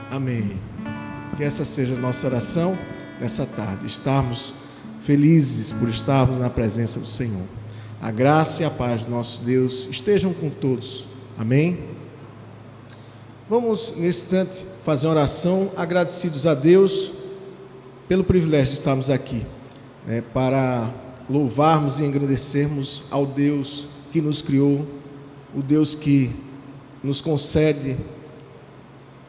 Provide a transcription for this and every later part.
Amém. Que essa seja a nossa oração nessa tarde. Estarmos felizes por estarmos na presença do Senhor. A graça e a paz do nosso Deus estejam com todos. Amém? Vamos, nesse instante, fazer uma oração agradecidos a Deus pelo privilégio de estarmos aqui, para louvarmos e engrandecermos ao Deus que nos criou, o Deus que nos concede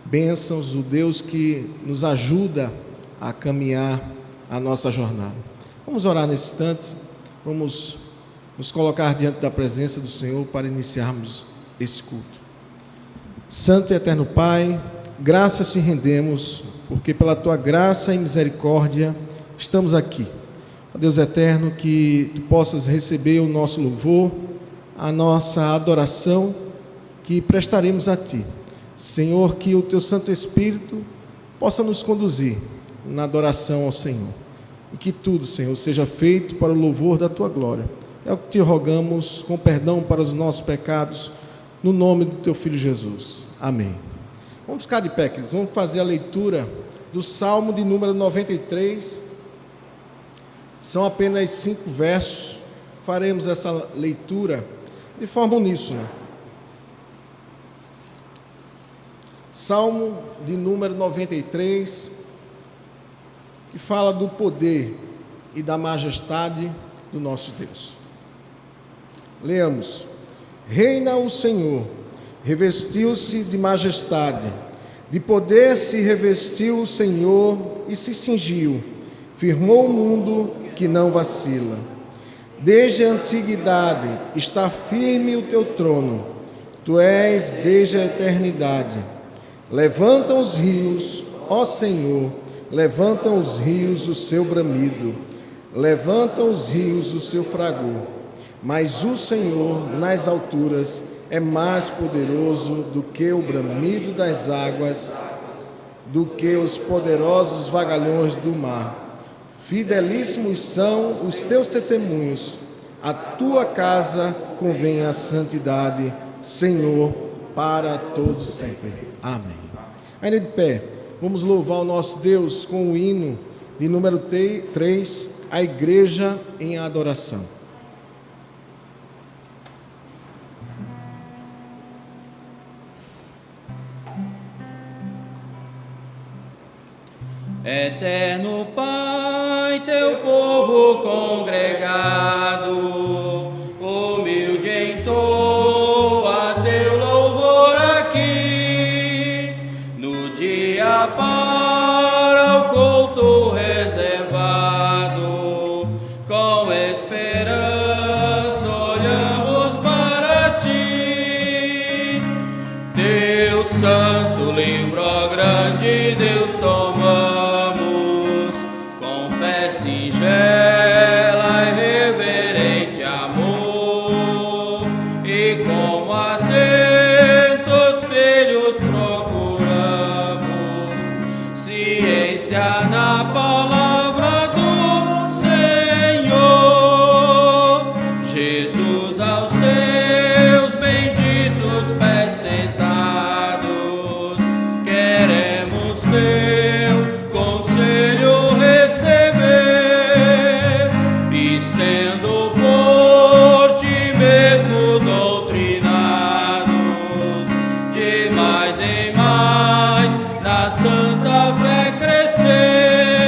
bênçãos, o Deus que nos ajuda a caminhar a nossa jornada. Vamos orar nesse instante, vamos nos colocar diante da presença do Senhor para iniciarmos esse culto. Santo e eterno Pai, graças te rendemos, porque pela tua graça e misericórdia estamos aqui. Ó Deus eterno, que tu possas receber o nosso louvor, a nossa adoração que prestaremos a ti. Senhor, que o teu Santo Espírito possa nos conduzir na adoração ao Senhor. E que tudo, Senhor, seja feito para o louvor da tua glória. É o que te rogamos, com perdão para os nossos pecados, no nome do teu Filho Jesus. Amém. Vamos ficar de pé, queridos. Vamos fazer a leitura do Salmo de número 93. São apenas 5 versos. Faremos essa leitura de forma uníssona. Salmo de número 93, que fala do poder e da majestade do nosso Deus. Leamos. Reina o Senhor, revestiu-se de majestade, de poder se revestiu o Senhor e se cingiu, firmou o mundo que não vacila. Desde a antiguidade está firme o teu trono, tu és desde a eternidade. Levantam os rios, ó Senhor, levantam os rios o seu bramido, levantam os rios o seu fragor. Mas o Senhor, nas alturas, é mais poderoso do que o bramido das águas, do que os poderosos vagalhões do mar. Fidelíssimos são os teus testemunhos, a tua casa convém a santidade, Senhor, para todos sempre. Amém. Ainda de pé, vamos louvar o nosso Deus com o hino de número 3, a igreja em adoração. Eterno Pai, teu povo congregado, humilde entoa teu louvor aqui, no dia para o culto reservado, com esperança olhamos para ti. Deus santo, livro grande, Deus tomamos, singela e reverente amor, e como atentos filhos procuramos ciência na palavra do Senhor. Jesus, aos teus benditos pés sentados, queremos teu conselho receber. Sendo por ti mesmo doutrinados, de mais em mais na santa fé crescer,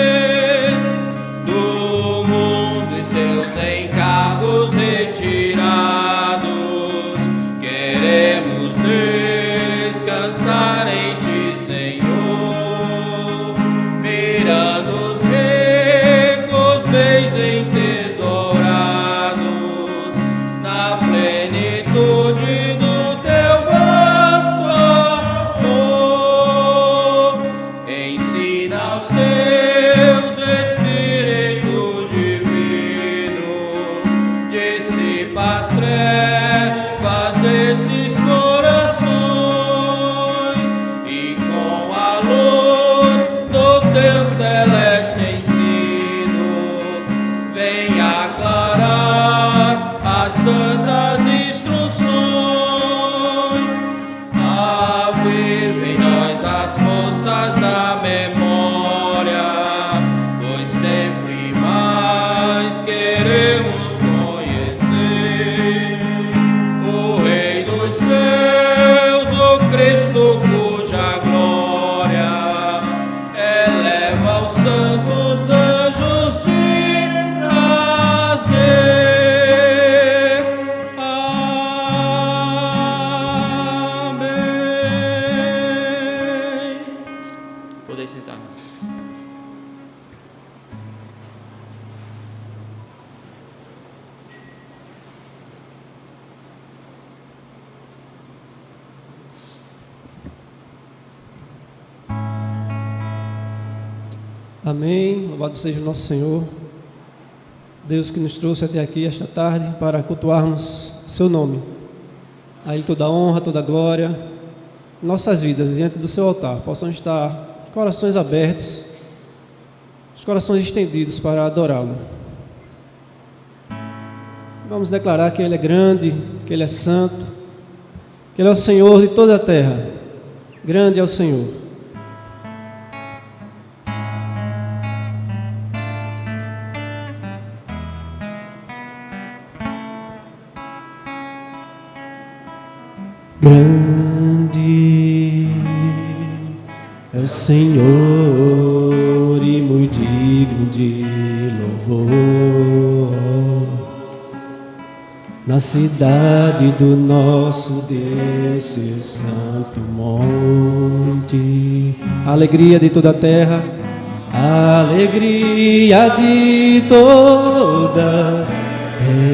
do mundo e seus encargos retirar. dissipa as trevas destes corações e com a luz do teu celeste ensino vem aclarar as santas instruções. Aviva em nós as moças da memória, pois sempre mais queremos conhecer o Rei dos céus, o Cristo cuja glória eleva os santos anjos de prazer. Amém. Podeis sentar. Amém. Louvado seja o nosso Senhor, Deus que nos trouxe até aqui esta tarde para cultuarmos seu nome. A Ele toda a honra, toda a glória, nossas vidas diante do seu altar possam estar de corações abertos, os corações estendidos para adorá-lo. Vamos declarar que Ele é grande, que Ele é santo, que Ele é o Senhor de toda a terra. Grande é o Senhor. Grande é o Senhor e muito digno de louvor na cidade do nosso Deus, seu santo monte. A alegria de toda a terra, a alegria de toda a terra.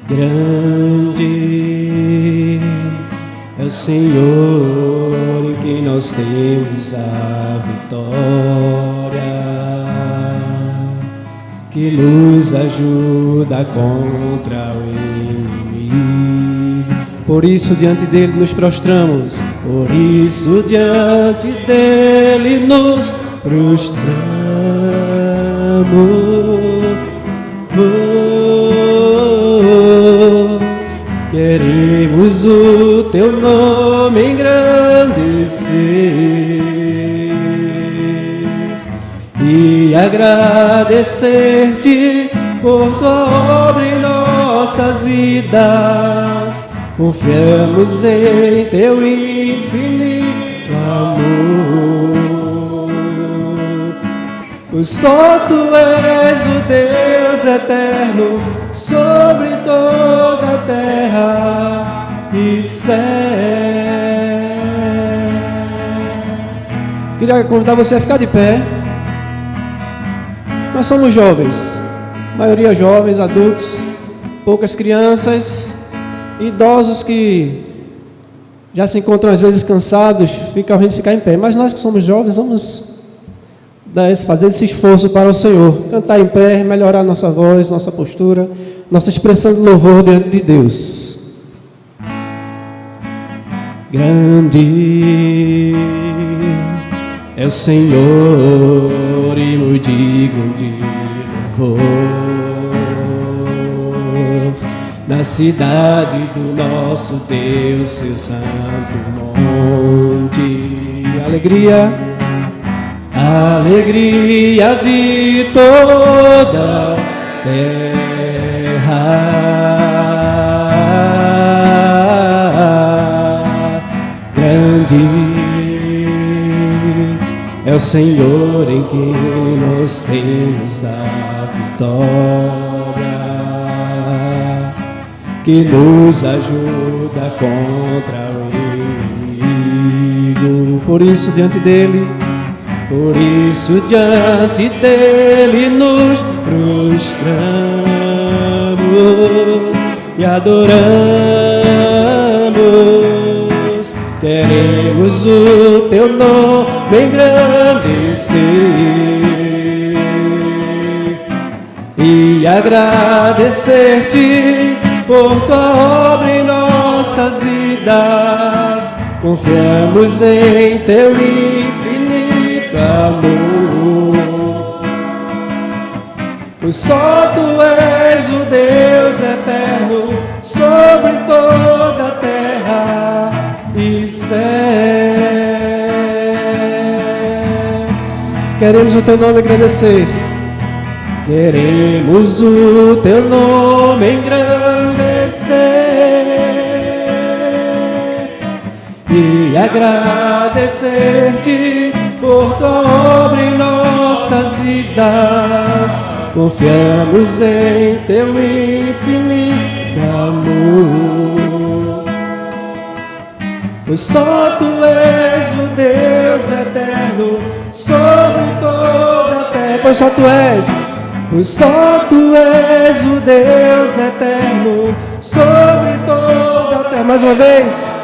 Grande é o Senhor em quem nós temos a vitória, que nos ajuda contra o inimigo. Por isso diante dele nos prostramos, por isso diante dele nos prostramos. Queremos o teu nome engrandecer e agradecer-te por tua obra em nossas vidas. Confiamos em teu infinito amor, pois só tu és o Deus eterno sobre toda a terra e céu. Queria convidar você a ficar de pé. Nós somos jovens, maioria jovens, adultos, poucas crianças, idosos que já se encontram às vezes cansados, fica a gente ficar em pé. Mas nós que somos jovens, vamos fazer esse esforço para o Senhor, cantar em pé, melhorar nossa voz, nossa postura, nossa expressão de louvor diante de Deus. Grande é o Senhor e muito digno de louvor na cidade do nosso Deus, seu santo monte. Alegria, alegria de toda a terra. Grande é o Senhor em quem nós temos a vitória, que nos ajuda contra o inimigo. Por isso diante dele nos prostramos e adoramos queremos o teu nome engrandecer e agradecer-te por tua obra em nossas vidas. Confiamos em teu infinito amor, pois só tu és o Deus eterno sobre toda a terra e céu. Queremos o teu nome agradecer, queremos o teu nome engrandecer e agradecer-te por tua obra em nossas vidas. Confiamos em teu infinito amor, pois só tu és o Deus eterno sobre toda a terra. Pois só tu és o Deus eterno sobre toda a terra. Mais uma vez.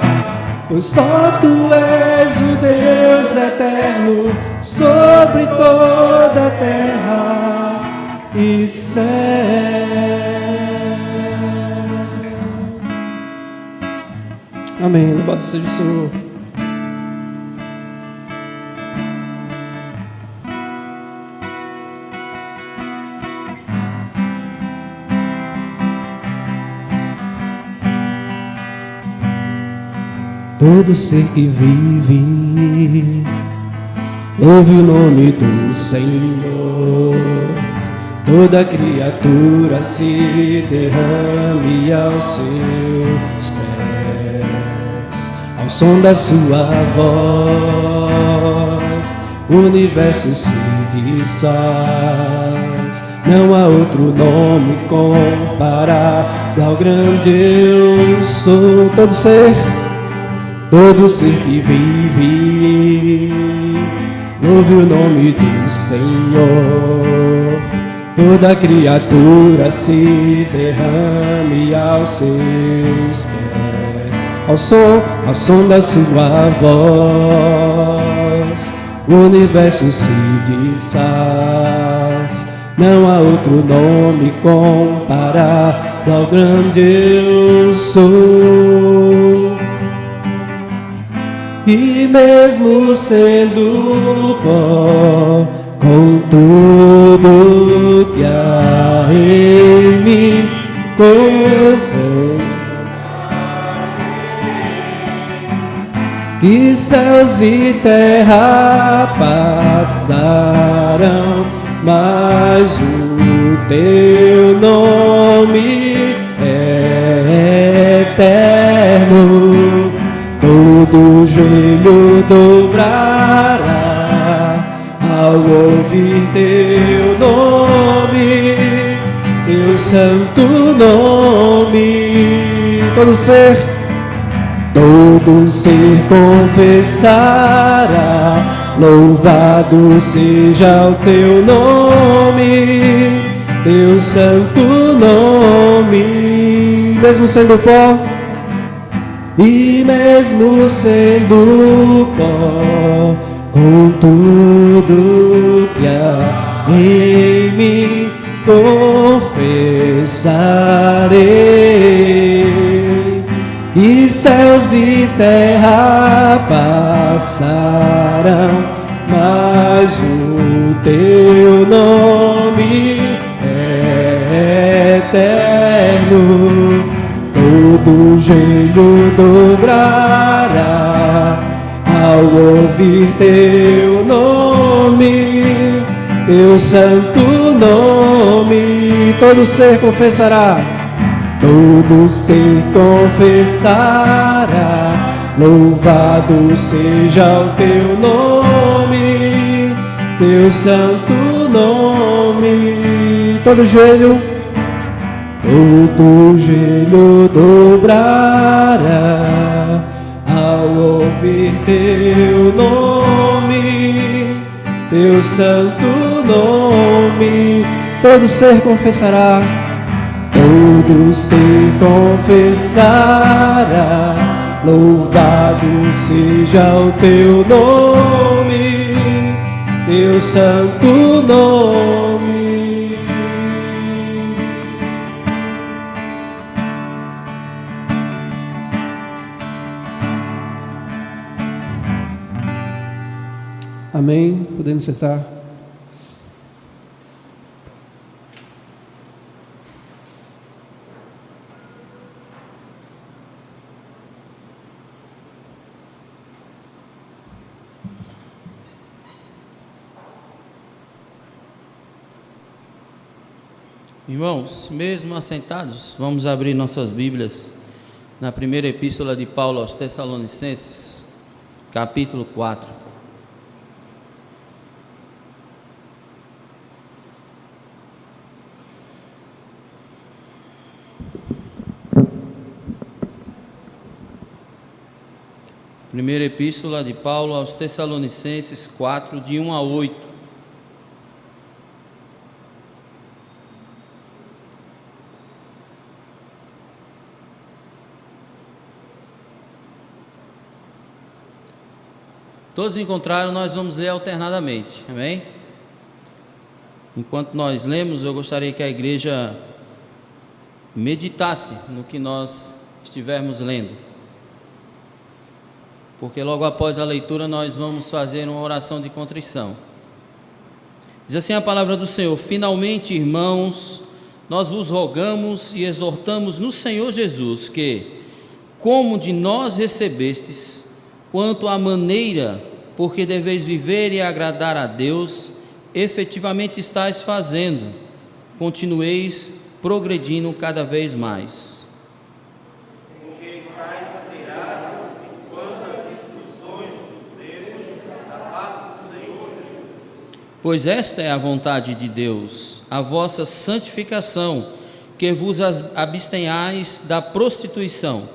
Pois só tu és o Deus eterno sobre toda a terra e céu. Amém. Louvado seja o Senhor. Todo ser que vive, ouve o nome do Senhor. Toda criatura se derrame aos seus pés. Ao som da sua voz, o universo se desfaz. Não há outro nome comparado ao grande eu sou. Todo ser que vive, ouve o nome do Senhor. Toda criatura se derrame aos seus pés. Ao som da sua voz, o universo se desfaz. Não há outro nome comparado ao grande eu sou. E mesmo sendo pó, com tudo que há em mim, com fé, que céus e terra passarão, mas o teu nome é eterno. Todo joelho dobrará ao ouvir teu nome, teu santo nome. Todo ser confessará, louvado seja o teu nome, teu santo nome. Mesmo sendo pó, e mesmo sendo pó, com tudo que há em mim, confessarei. E céus e terra passarão, mas o teu nome é eterno. Todo joelho dobrará ao ouvir teu nome, teu santo nome. Todo ser confessará, todo ser confessará, louvado seja o teu nome, teu santo nome. Todo joelho dobrará ao ouvir teu nome, teu santo nome. Todo ser confessará, todo ser confessará, Louvado seja o teu nome, teu santo nome. Amém. Podemos sentar. Irmãos, mesmo assentados, vamos abrir nossas Bíblias na primeira epístola de Paulo aos Tessalonicenses, capítulo 4. Primeira epístola de Paulo aos Tessalonicenses 4, de 1 a 8. Todos encontraram, nós vamos ler alternadamente, amém? Enquanto nós lemos, eu gostaria que a igreja meditasse no que nós estivermos lendo, porque logo após a leitura nós vamos fazer uma oração de contrição. Diz assim a palavra do Senhor: finalmente, irmãos, nós vos rogamos e exortamos no Senhor Jesus que, como de nós recebestes, quanto à maneira por que deveis viver e agradar a Deus, efetivamente estáis fazendo, continueis progredindo cada vez mais. Porque estáis atirados quanto às instruções dos termos da parte do Senhor Jesus. Pois esta é a vontade de Deus, a vossa santificação, que vos abstenhais da prostituição.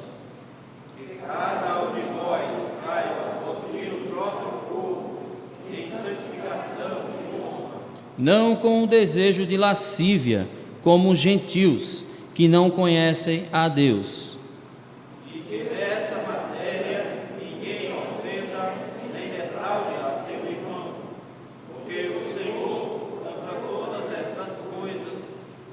Não com o desejo de lascívia, como os gentios, que não conhecem a Deus. E que nessa matéria ninguém ofenda nem defraude a seu irmão, porque o Senhor, contra todas estas coisas,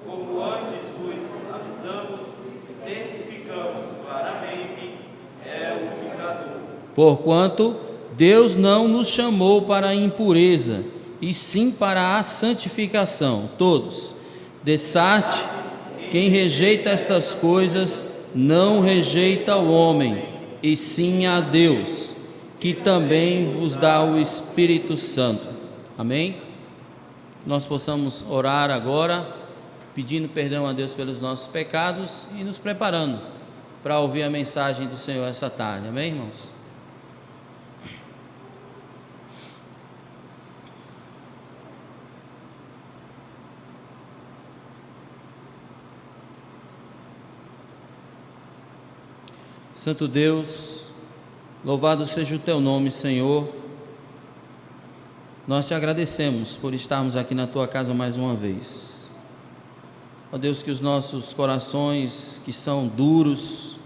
como antes vos avisamos e testificamos claramente, é o vingador. Porquanto Deus não nos chamou para a impureza, e sim para a santificação. Todos. Dessarte, quem rejeita estas coisas, não rejeita o homem, e sim a Deus, que também vos dá o Espírito Santo. Amém? Nós possamos orar agora, pedindo perdão a Deus pelos nossos pecados e nos preparando para ouvir a mensagem do Senhor essa tarde. Amém, irmãos? Santo Deus, louvado seja o Teu nome, Senhor. Nós Te agradecemos por estarmos aqui na Tua casa mais uma vez. Ó Deus, que os nossos corações que são duros,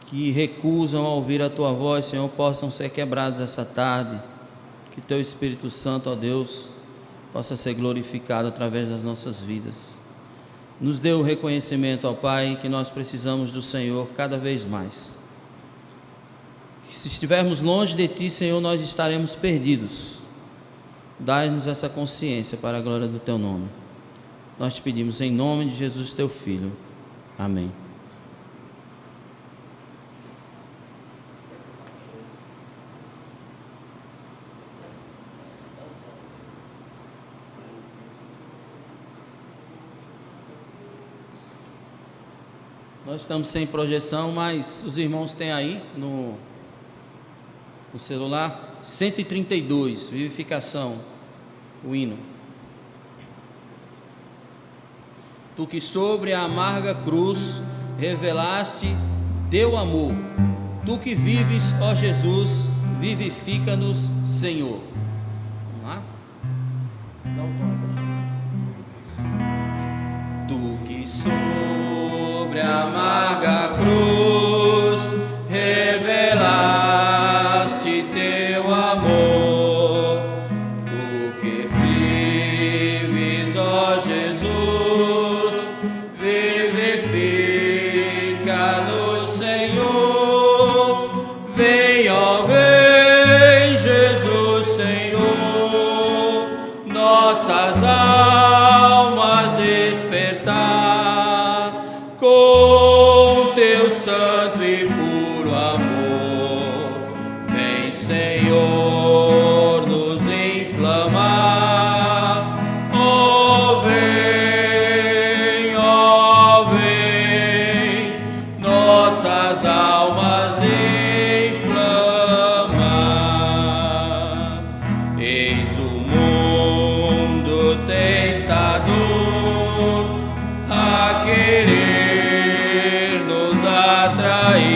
que recusam a ouvir a Tua voz, Senhor, possam ser quebrados essa tarde. Que Teu Espírito Santo, ó Deus, possa ser glorificado através das nossas vidas. Nos dê o reconhecimento, ó Pai, que nós precisamos do Senhor cada vez mais. Que se estivermos longe de Ti, Senhor, nós estaremos perdidos. Dai-nos essa consciência para a glória do Teu nome. Nós te pedimos em nome de Jesus, Teu Filho. Amém. Nós estamos sem projeção, mas os irmãos têm aí no celular 132, vivificação, o hino. Tu que sobre a amarga cruz revelaste teu amor, tu que vives, ó Jesus, vivifica-nos, Senhor. Vamos lá? Tu que sobre a amarga cruz nossas almas despertar com teu santo e puro amor. Vem, Senhor, nos inflamar. Ó vem, nossas almas inflamar. Eis o mundo tentador a querer nos atrair,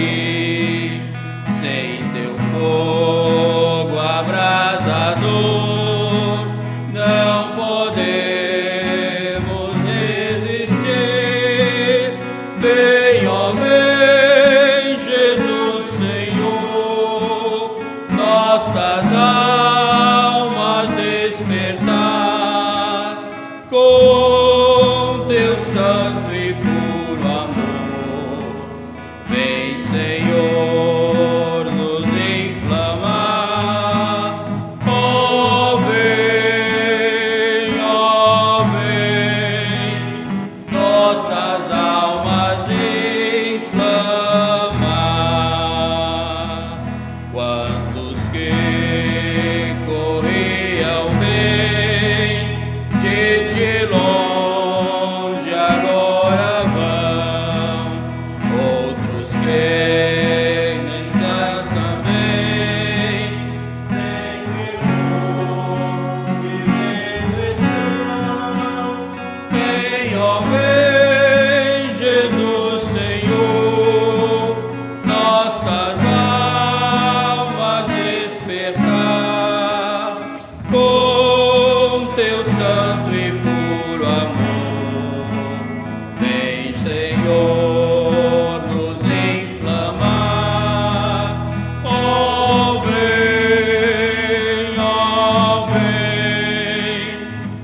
sem teu fogo abrasador não podemos resistir. Vem, ó vem, Jesus Senhor, nossas almas despertar com teu santo e puro amor. Vem, Senhor, nos inflamar. Ó vem, nossas almas inflamar. Quantos que corriam bem de longe agora vão, outros que não estão também, sem temor vivendo estão. Vem, ó vem, Jesus Senhor, nossas almas despertar com teu santo e puro amor. Vem, Senhor, nos inflamar. Ó vem,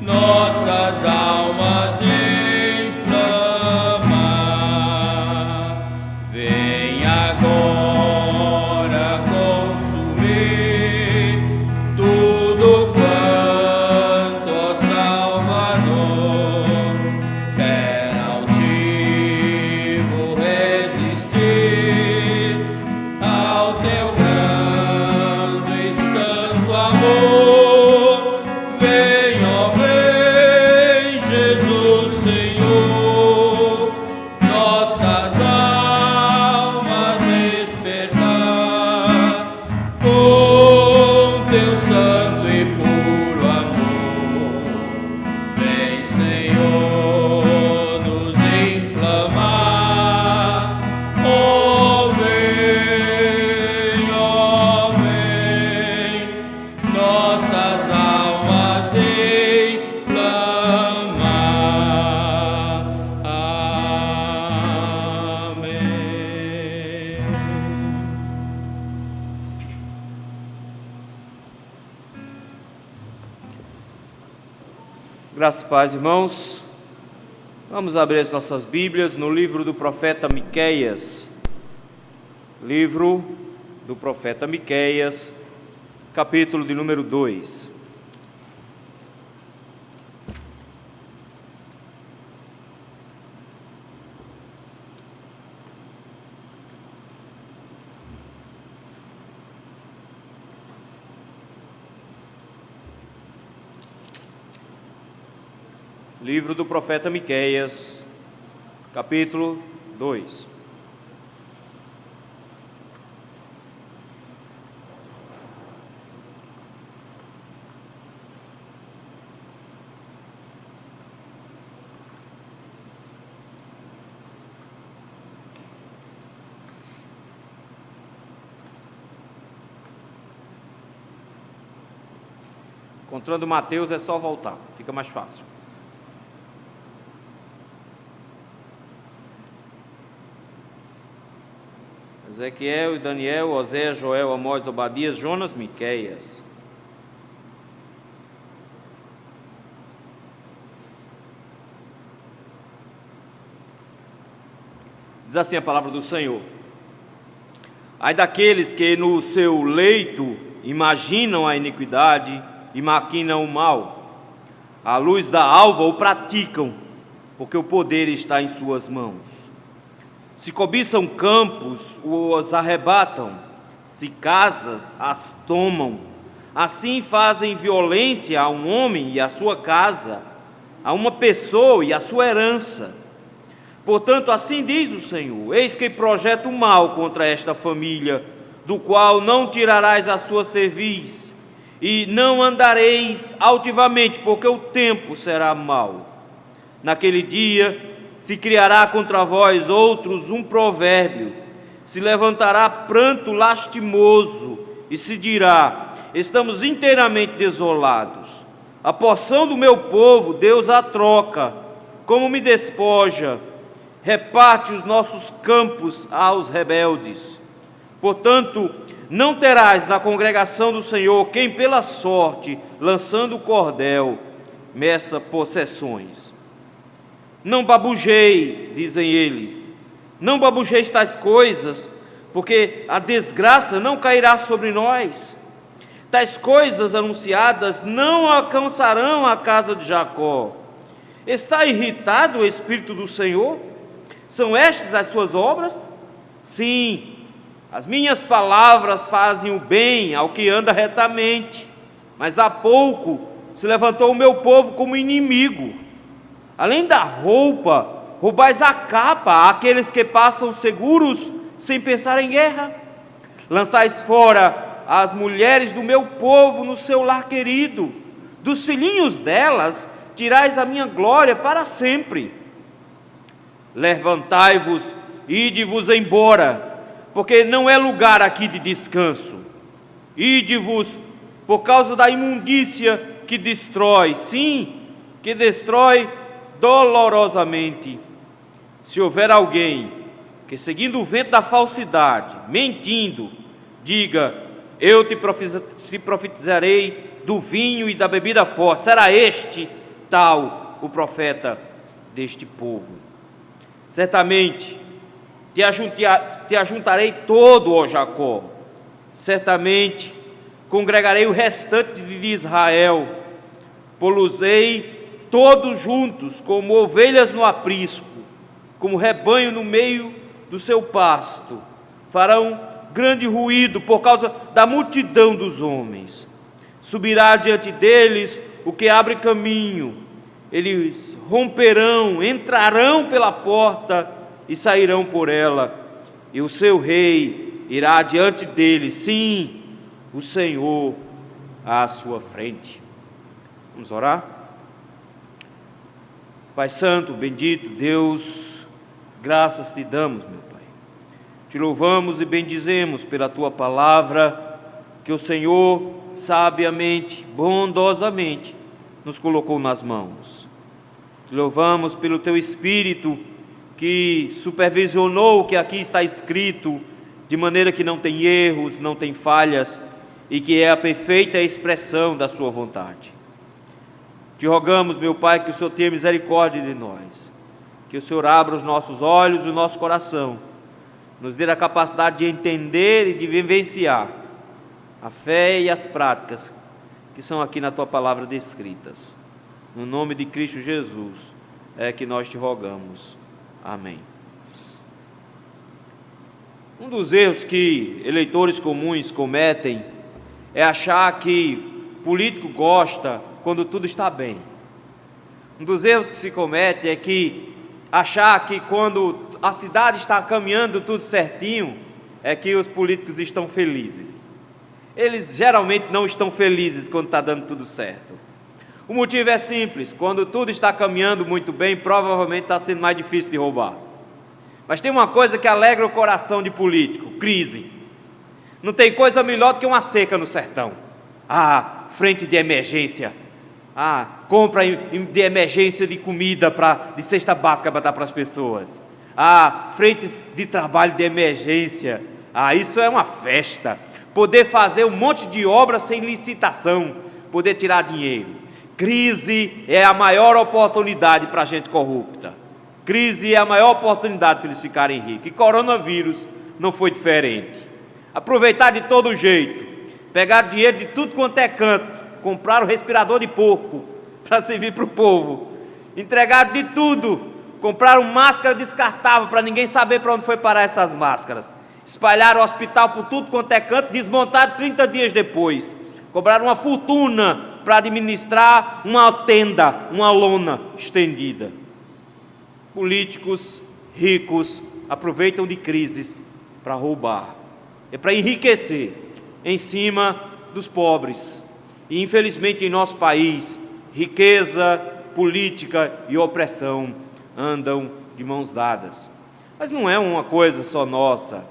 nossas almas inflamar. Vem agora consumir tudo quanto, ó Salvador, quer altivo resistir ao teu grande e santo amor. Vem, ó vem, Jesus Senhor, nossas almas despertar com teu santo e puro amor. Vem, Senhor, nos inflamar. Ó vem, nossas almas inflamar. Amém. Graças e paz, irmãos. Vamos abrir as nossas Bíblias no livro do profeta Miqueias. Livro do profeta Miqueias, capítulo de número 2. Livro do profeta Miqueias, capítulo 2. Encontrando Mateus é só voltar, fica mais fácil. Ezequiel e Daniel, Oséias, Joel, Amós, Obadias, Jonas, Miqueias. Diz assim a palavra do Senhor: ai daqueles que no seu leito imaginam a iniquidade e maquinam o mal, à luz da alva o praticam, porque o poder está em suas mãos. Se cobiçam campos, os arrebatam, se casas, as tomam. Assim fazem violência a um homem e a sua casa, a uma pessoa e a sua herança. Portanto, assim diz o Senhor: eis que projeto o mal contra esta família, do qual não tirarás a sua cerviz, e não andareis altivamente, porque o tempo será mau. Naquele dia se criará contra vós outros um provérbio, se levantará pranto lastimoso, e se dirá: estamos inteiramente desolados. A porção do meu povo Deus a troca, como me despoja, reparte os nossos campos aos rebeldes. Portanto, não terás na congregação do Senhor quem pela sorte, lançando o cordel, meça possessões. Não babujeis, dizem eles, não babujeis tais coisas, porque a desgraça não cairá sobre nós. Tais coisas anunciadas não alcançarão a casa de Jacó. Está irritado o Espírito do Senhor? São estas as suas obras? Sim, as minhas palavras fazem o bem ao que anda retamente, mas há pouco se levantou o meu povo como inimigo. Além da roupa, roubais a capa àqueles que passam seguros sem pensar em guerra. Lançais fora as mulheres do meu povo no seu lar querido. Dos filhinhos delas tirais a minha glória para sempre. Levantai-vos e ide-vos embora, porque não é lugar aqui de descanso. Ide-vos por causa da imundícia que destrói, sim, que destrói dolorosamente. Se houver alguém que, seguindo o vento da falsidade, mentindo, diga: eu te profetizarei do vinho e da bebida forte, será este tal o profeta deste povo. Certamente te ajuntarei todo, ó Jacó, certamente congregarei o restante de Israel, pô-los-ei todos juntos, como ovelhas no aprisco, como rebanho no meio do seu pasto. Farão grande ruído por causa da multidão dos homens. Subirá diante deles o que abre caminho. Eles romperão, entrarão pela porta e sairão por ela. E o seu rei irá diante deles, sim, o Senhor à sua frente. Vamos orar? Pai Santo, bendito Deus, graças te damos, meu Pai. Te louvamos e bendizemos pela Tua palavra, que o Senhor sabiamente, bondosamente, nos colocou nas mãos. Te louvamos pelo Teu Espírito, que supervisionou o que aqui está escrito, de maneira que não tem erros, não tem falhas, e que é a perfeita expressão da Sua vontade. Te rogamos, meu Pai, que o Senhor tenha misericórdia de nós, que o Senhor abra os nossos olhos e o nosso coração, nos dê a capacidade de entender e de vivenciar a fé e as práticas que são aqui na Tua palavra descritas. No nome de Cristo Jesus é que nós te rogamos. Amém. Um dos erros que eleitores comuns cometem é achar que político gosta quando tudo está bem. Um dos erros que se comete é que achar que quando a cidade está caminhando tudo certinho, é que os políticos estão felizes. Eles geralmente não estão felizes quando está dando tudo certo. O motivo é simples: quando tudo está caminhando muito bem, provavelmente está sendo mais difícil de roubar. Mas tem uma coisa que alegra o coração de político: crise. Não tem coisa melhor do que uma seca no sertão. Frente de emergência. Compra de emergência de comida de cesta básica para dar para as pessoas. Frentes de trabalho de emergência. Isso é uma festa. Poder fazer um monte de obra sem licitação, poder tirar dinheiro. Crise é a maior oportunidade para a gente corrupta. Crise é a maior oportunidade para eles ficarem ricos. E coronavírus não foi diferente. Aproveitar de todo jeito, pegar dinheiro de tudo quanto é canto, comprar o respirador de porco, para servir para o povo. Entregaram de tudo, compraram máscara descartável para ninguém saber para onde foi parar essas máscaras. Espalharam o hospital por tudo quanto é canto, desmontaram 30 dias depois. Cobraram uma fortuna para administrar uma tenda, uma lona estendida. Políticos ricos aproveitam de crises para roubar, é para enriquecer em cima dos pobres. E infelizmente em nosso país, riqueza, política e opressão andam de mãos dadas. Mas não é uma coisa só nossa,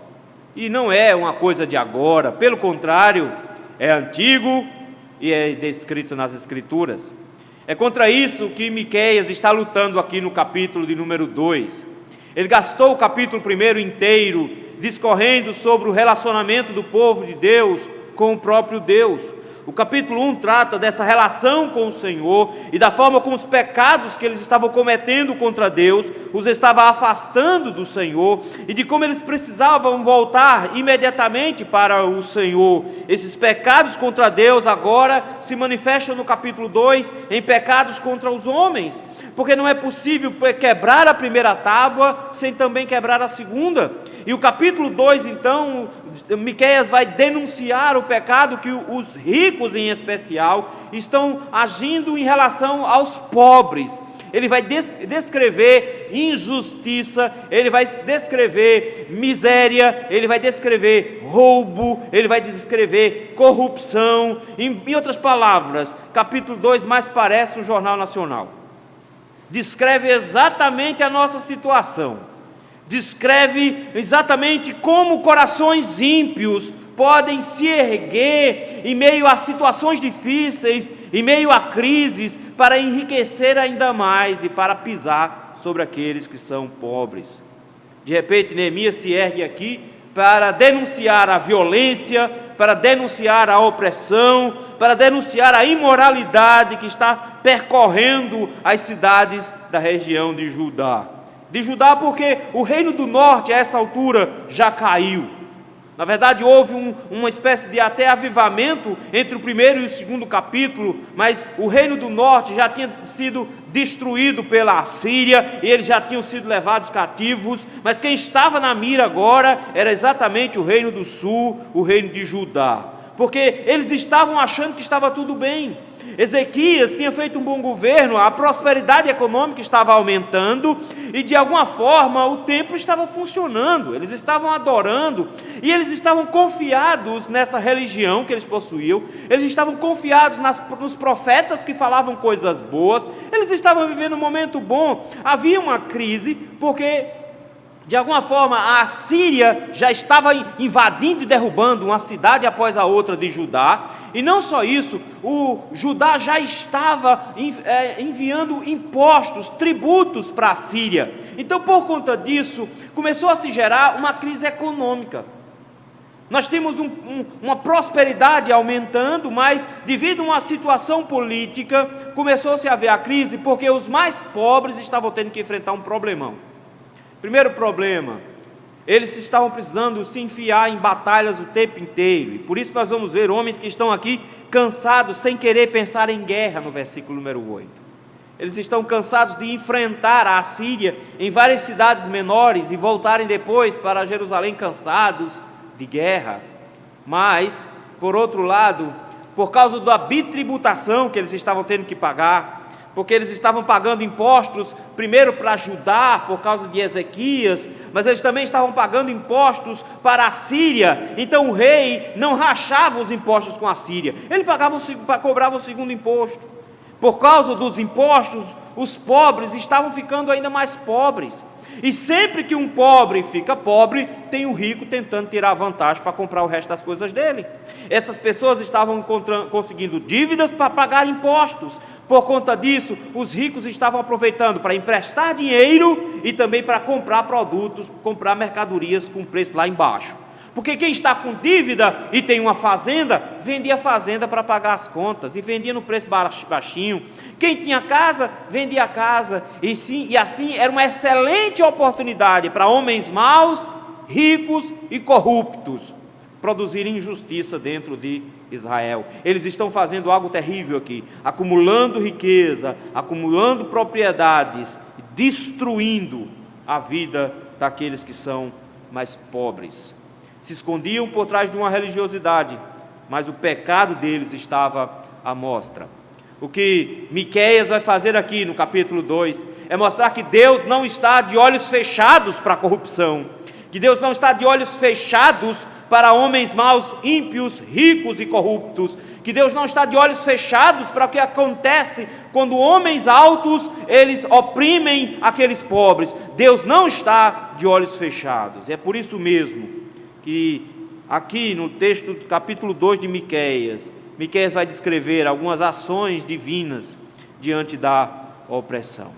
e não é uma coisa de agora, pelo contrário, é antigo e é descrito nas Escrituras. É contra isso que Miqueias está lutando aqui no capítulo de número 2. Ele gastou o capítulo 1 inteiro discorrendo sobre o relacionamento do povo de Deus com o próprio Deus. O capítulo 1 trata dessa relação com o Senhor e da forma como os pecados que eles estavam cometendo contra Deus os estava afastando do Senhor, e de como eles precisavam voltar imediatamente para o Senhor. Esses pecados contra Deus agora se manifestam no capítulo 2 em pecados contra os homens, porque não é possível quebrar a primeira tábua sem também quebrar a segunda. E o capítulo 2, então, Miqueias vai denunciar o pecado que os ricos, em especial, estão agindo em relação aos pobres. Ele vai descrever injustiça, ele vai descrever miséria, ele vai descrever roubo, ele vai descrever corrupção. Em outras palavras, capítulo 2 mais parece o Jornal Nacional. Descreve exatamente a nossa situação. Descreve exatamente como corações ímpios podem se erguer em meio a situações difíceis, em meio a crises, para enriquecer ainda mais e para pisar sobre aqueles que são pobres. De repente, Neemias se ergue aqui para denunciar a violência, para denunciar a opressão, para denunciar a imoralidade que está percorrendo as cidades da região de Judá. De Judá, porque o reino do norte a essa altura já caiu. Na verdade, houve uma espécie de até avivamento entre o primeiro e o segundo capítulo, mas o reino do norte já tinha sido destruído pela Assíria, e eles já tinham sido levados cativos, mas quem estava na mira agora era exatamente o reino do sul, o reino de Judá, porque eles estavam achando que estava tudo bem. Ezequias tinha feito um bom governo, a prosperidade econômica estava aumentando e de alguma forma o templo estava funcionando, eles estavam adorando e eles estavam confiados nessa religião que eles possuíam, eles estavam confiados nos profetas que falavam coisas boas, eles estavam vivendo um momento bom. Havia uma crise porque de alguma forma a Assíria já estava invadindo e derrubando uma cidade após a outra de Judá, e não só isso, o Judá já estava enviando impostos, tributos para a Síria. Então, por conta disso, começou a se gerar uma crise econômica. Nós temos uma prosperidade aumentando, mas devido a uma situação política, começou-se a ver a crise, porque os mais pobres estavam tendo que enfrentar um problemão. Primeiro problema, eles estavam precisando se enfiar em batalhas o tempo inteiro, e por isso nós vamos ver homens que estão aqui cansados, sem querer pensar em guerra, no versículo número 8. Eles estão cansados de enfrentar a Assíria em várias cidades menores e voltarem depois para Jerusalém cansados de guerra. Mas, por outro lado, por causa da bitributação que eles estavam tendo que pagar, porque eles estavam pagando impostos, primeiro para Judá, por causa de Ezequias, mas eles também estavam pagando impostos para a Síria. Então o rei não rachava os impostos com a Síria, ele cobrava o segundo imposto. Por causa dos impostos, os pobres estavam ficando ainda mais pobres. E sempre que um pobre fica pobre, tem um rico tentando tirar vantagem para comprar o resto das coisas dele. Essas pessoas estavam conseguindo dívidas para pagar impostos. Por conta disso, os ricos estavam aproveitando para emprestar dinheiro e também para comprar produtos, comprar mercadorias com preço lá embaixo. Porque quem está com dívida e tem uma fazenda, vendia a fazenda para pagar as contas e vendia no preço baixinho. Quem tinha casa, vendia a casa. E assim era uma excelente oportunidade para homens maus, ricos e corruptos produzir injustiça dentro de Israel. Eles estão fazendo algo terrível aqui, acumulando riqueza, acumulando propriedades, destruindo a vida daqueles que são mais pobres. Se escondiam por trás de uma religiosidade, mas o pecado deles estava à mostra. O que Miqueias vai fazer aqui no capítulo 2 é mostrar que Deus não está de olhos fechados para a corrupção, que Deus não está de olhos fechados para homens maus, ímpios, ricos e corruptos, que Deus não está de olhos fechados para o que acontece quando homens altos, eles oprimem aqueles pobres. Deus não está de olhos fechados. É por isso mesmo que aqui no texto do capítulo 2 de Miqueias, Miqueias vai descrever algumas ações divinas diante da opressão.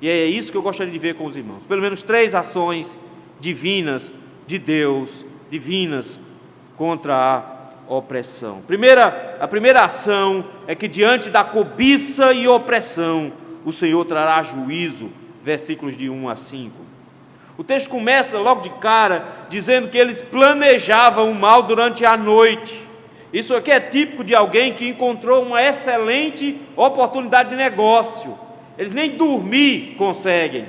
E é isso que eu gostaria de ver com os irmãos. Pelo menos 3 ações divinas de Deus, divinas contra a opressão. A primeira ação é que diante da cobiça e opressão, o Senhor trará juízo, versículos de 1 a 5. O texto começa logo de cara dizendo que eles planejavam o mal durante a noite. Isso aqui é típico de alguém que encontrou uma excelente oportunidade de negócio. Eles nem dormir conseguem.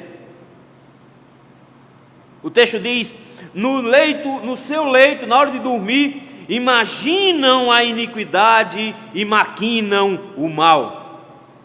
O texto diz: no seu leito, na hora de dormir, imaginam a iniquidade e maquinam o mal.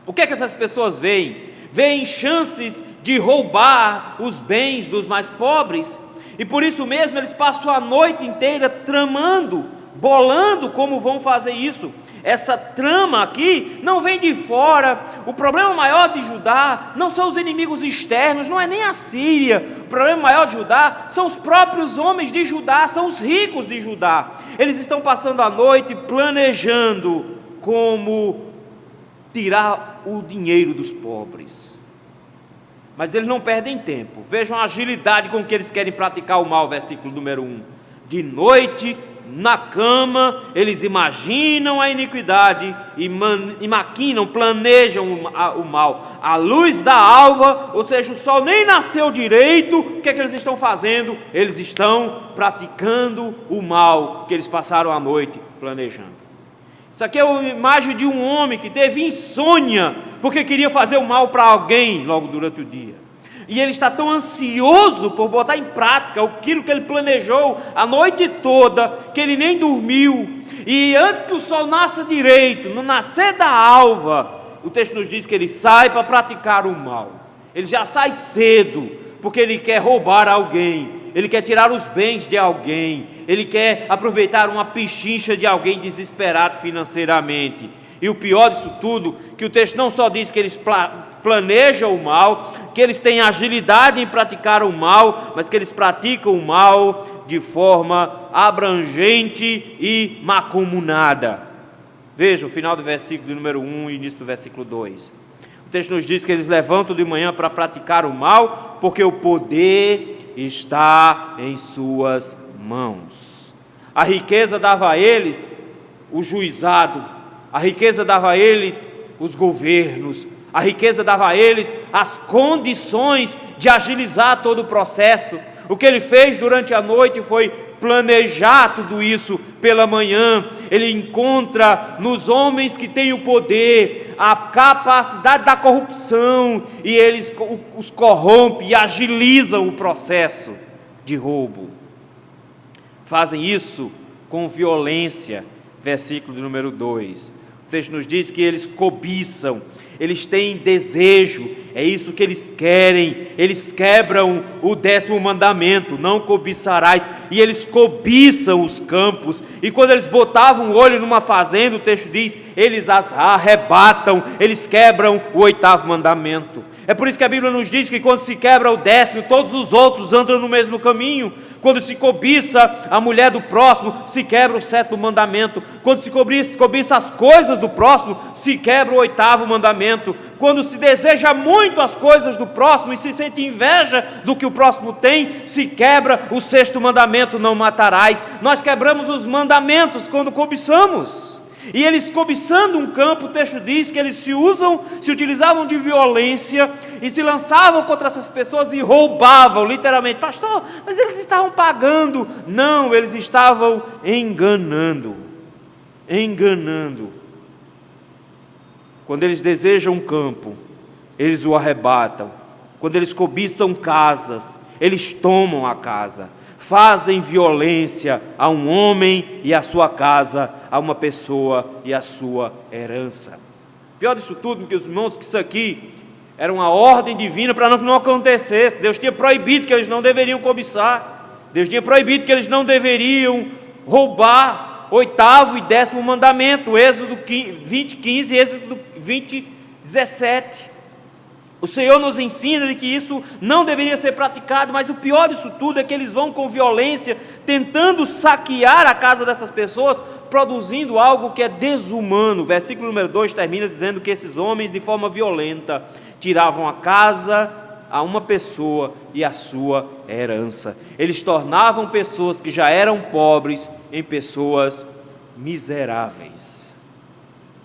O que é que essas pessoas veem? Veem chances de roubar os bens dos mais pobres, e por isso mesmo eles passam a noite inteira tramando, bolando como vão fazer isso. Essa trama aqui não vem de fora. O problema maior de Judá não são os inimigos externos, não é nem a Síria. O problema maior de Judá são os próprios homens de Judá, são os ricos de Judá. Eles estão passando a noite planejando como tirar o dinheiro dos pobres. Mas eles não perdem tempo. Vejam a agilidade com que eles querem praticar o mal, versículo número 1. De noite, na cama, eles imaginam a iniquidade e maquinam, planejam o mal. À luz da alva, ou seja, o sol nem nasceu direito, o que é que eles estão fazendo? Eles estão praticando o mal que eles passaram a noite planejando. Isso aqui é uma imagem de um homem que teve insônia, porque queria fazer o mal para alguém logo durante o dia. E ele está tão ansioso por botar em prática aquilo que ele planejou a noite toda, que ele nem dormiu. E antes que o sol nasça direito, no nascer da alva, o texto nos diz que ele sai para praticar o mal. Ele já sai cedo, porque ele quer roubar alguém, ele quer tirar os bens de alguém, ele quer aproveitar uma pichincha de alguém desesperado financeiramente. E o pior disso tudo, que o texto não só diz que eles planejam o mal, que eles têm agilidade em praticar o mal, mas que eles praticam o mal de forma abrangente e mancomunada. Veja o final do versículo número 1 e início do versículo 2. O texto nos diz que eles levantam de manhã para praticar o mal, porque o poder está em suas mãos. A riqueza dava a eles o juizado, a riqueza dava a eles os governos, a riqueza dava a eles as condições de agilizar todo o processo. O que ele fez durante a noite foi planejar tudo isso pela manhã. Ele encontra nos homens que têm o poder a capacidade da corrupção, e eles os corrompem e agilizam o processo de roubo. Fazem isso com violência, versículo número 2. O texto nos diz que eles cobiçam, eles têm desejo, é isso que eles querem. Eles quebram o 10º mandamento, não cobiçarás, e eles cobiçam os campos. E quando eles botavam o olho numa fazenda, o texto diz, eles as arrebatam, eles quebram o 8º mandamento. É por isso que a Bíblia nos diz que quando se quebra o 10º, todos os outros andam no mesmo caminho. Quando se cobiça a mulher do próximo, se quebra o 7º mandamento. Quando se cobiça as coisas do próximo, se quebra o 8º mandamento. Quando se deseja muito as coisas do próximo e se sente inveja do que o próximo tem, se quebra o 6º mandamento, não matarás. Nós quebramos os mandamentos quando cobiçamos. E eles, cobiçando um campo, o texto diz que eles se utilizavam de violência e se lançavam contra essas pessoas e roubavam, literalmente. Pastor, mas eles estavam pagando. Não, eles estavam enganando. Enganando. Quando eles desejam um campo, eles o arrebatam. Quando eles cobiçam casas, eles tomam a casa. Fazem violência a um homem e a sua casa, a uma pessoa e a sua herança. Pior disso tudo, meus irmãos, que isso aqui era uma ordem divina para não acontecesse. Deus tinha proibido que eles não deveriam cobiçar. Deus tinha proibido que eles não deveriam roubar. 8º e 10º mandamento, Êxodo 20:15 e Êxodo 20:17. O Senhor nos ensina de que isso não deveria ser praticado, mas o pior disso tudo é que eles vão com violência, tentando saquear a casa dessas pessoas, produzindo algo que é desumano. O versículo número 2 termina dizendo que esses homens, de forma violenta, tiravam a casa a uma pessoa e a sua herança. Eles tornavam pessoas que já eram pobres em pessoas miseráveis.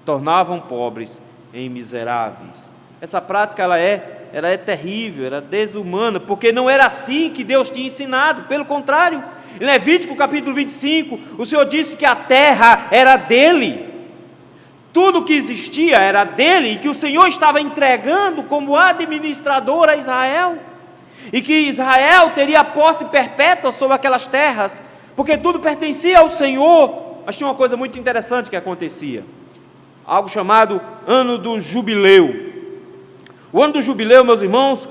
Tornavam pobres em miseráveis. Essa prática ela é terrível, era desumana, porque não era assim que Deus tinha ensinado. Pelo contrário, em Levítico capítulo 25, o Senhor disse que a terra era dele. Tudo que existia era dele e que o Senhor estava entregando como administrador a Israel. E que Israel teria posse perpétua sobre aquelas terras, porque tudo pertencia ao Senhor. Mas tinha uma coisa muito interessante que acontecia. Algo chamado Ano do Jubileu. O ano do jubileu, meus irmãos,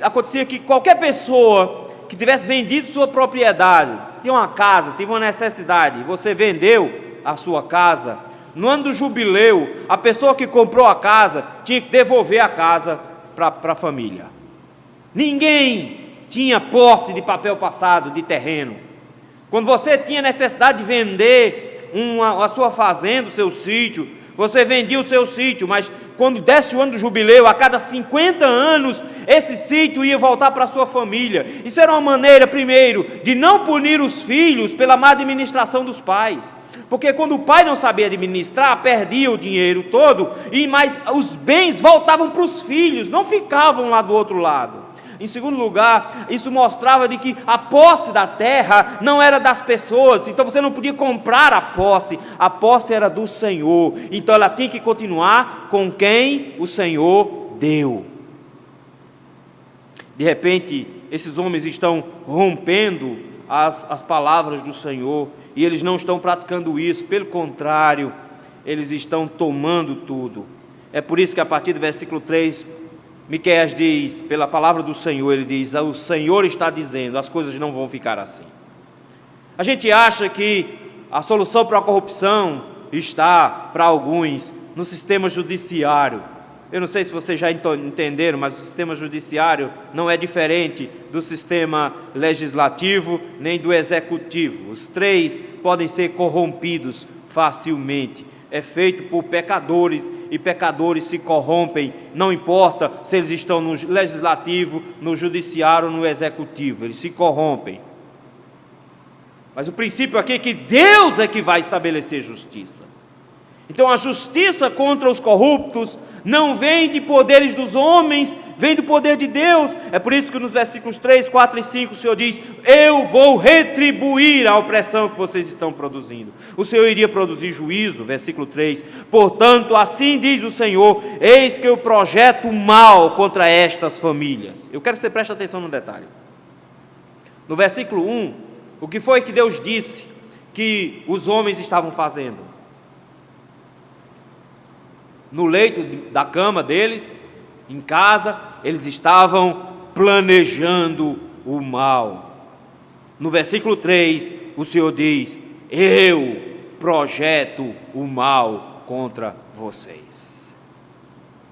acontecia que qualquer pessoa que tivesse vendido sua propriedade, tinha uma casa, teve uma necessidade, você vendeu a sua casa, no ano do jubileu, a pessoa que comprou a casa tinha que devolver a casa para a família. Ninguém tinha posse de papel passado, de terreno. Quando você tinha necessidade de vender a sua fazenda, o seu sítio, você vendia o seu sítio, mas quando desse o ano do jubileu, a cada 50 anos, esse sítio ia voltar para a sua família. Isso era uma maneira, primeiro, de não punir os filhos pela má administração dos pais. Porque quando o pai não sabia administrar, perdia o dinheiro todo, mas os bens voltavam para os filhos, não ficavam lá do outro lado. Em segundo lugar, isso mostrava de que a posse da terra não era das pessoas, então você não podia comprar a posse era do Senhor, então ela tinha que continuar com quem o Senhor deu. De repente, esses homens estão rompendo as palavras do Senhor, e eles não estão praticando isso, pelo contrário, eles estão tomando tudo. É por isso que a partir do versículo 3, Miqueias diz, pela palavra do Senhor, ele diz: o Senhor está dizendo, as coisas não vão ficar assim. A gente acha que a solução para a corrupção está, para alguns, no sistema judiciário. Eu não sei se vocês já entenderam, mas o sistema judiciário não é diferente do sistema legislativo nem do executivo. Os três podem ser corrompidos facilmente. É feito por pecadores, e pecadores se corrompem, não importa se eles estão no legislativo, no judiciário ou no executivo, eles se corrompem. Mas o princípio aqui é que Deus é que vai estabelecer justiça. Então a justiça contra os corruptos não vem de poderes dos homens, vem do poder de Deus. É por isso que nos versículos 3, 4 e 5 o Senhor diz: eu vou retribuir a opressão que vocês estão produzindo. O Senhor iria produzir juízo, versículo 3. Portanto, assim diz o Senhor: eis que eu projeto mal contra estas famílias. Eu quero que você preste atenção no detalhe. No versículo 1, o que foi que Deus disse que os homens estavam fazendo? No leito da cama deles, em casa, eles estavam planejando o mal. No versículo 3, o Senhor diz: eu projeto o mal contra vocês.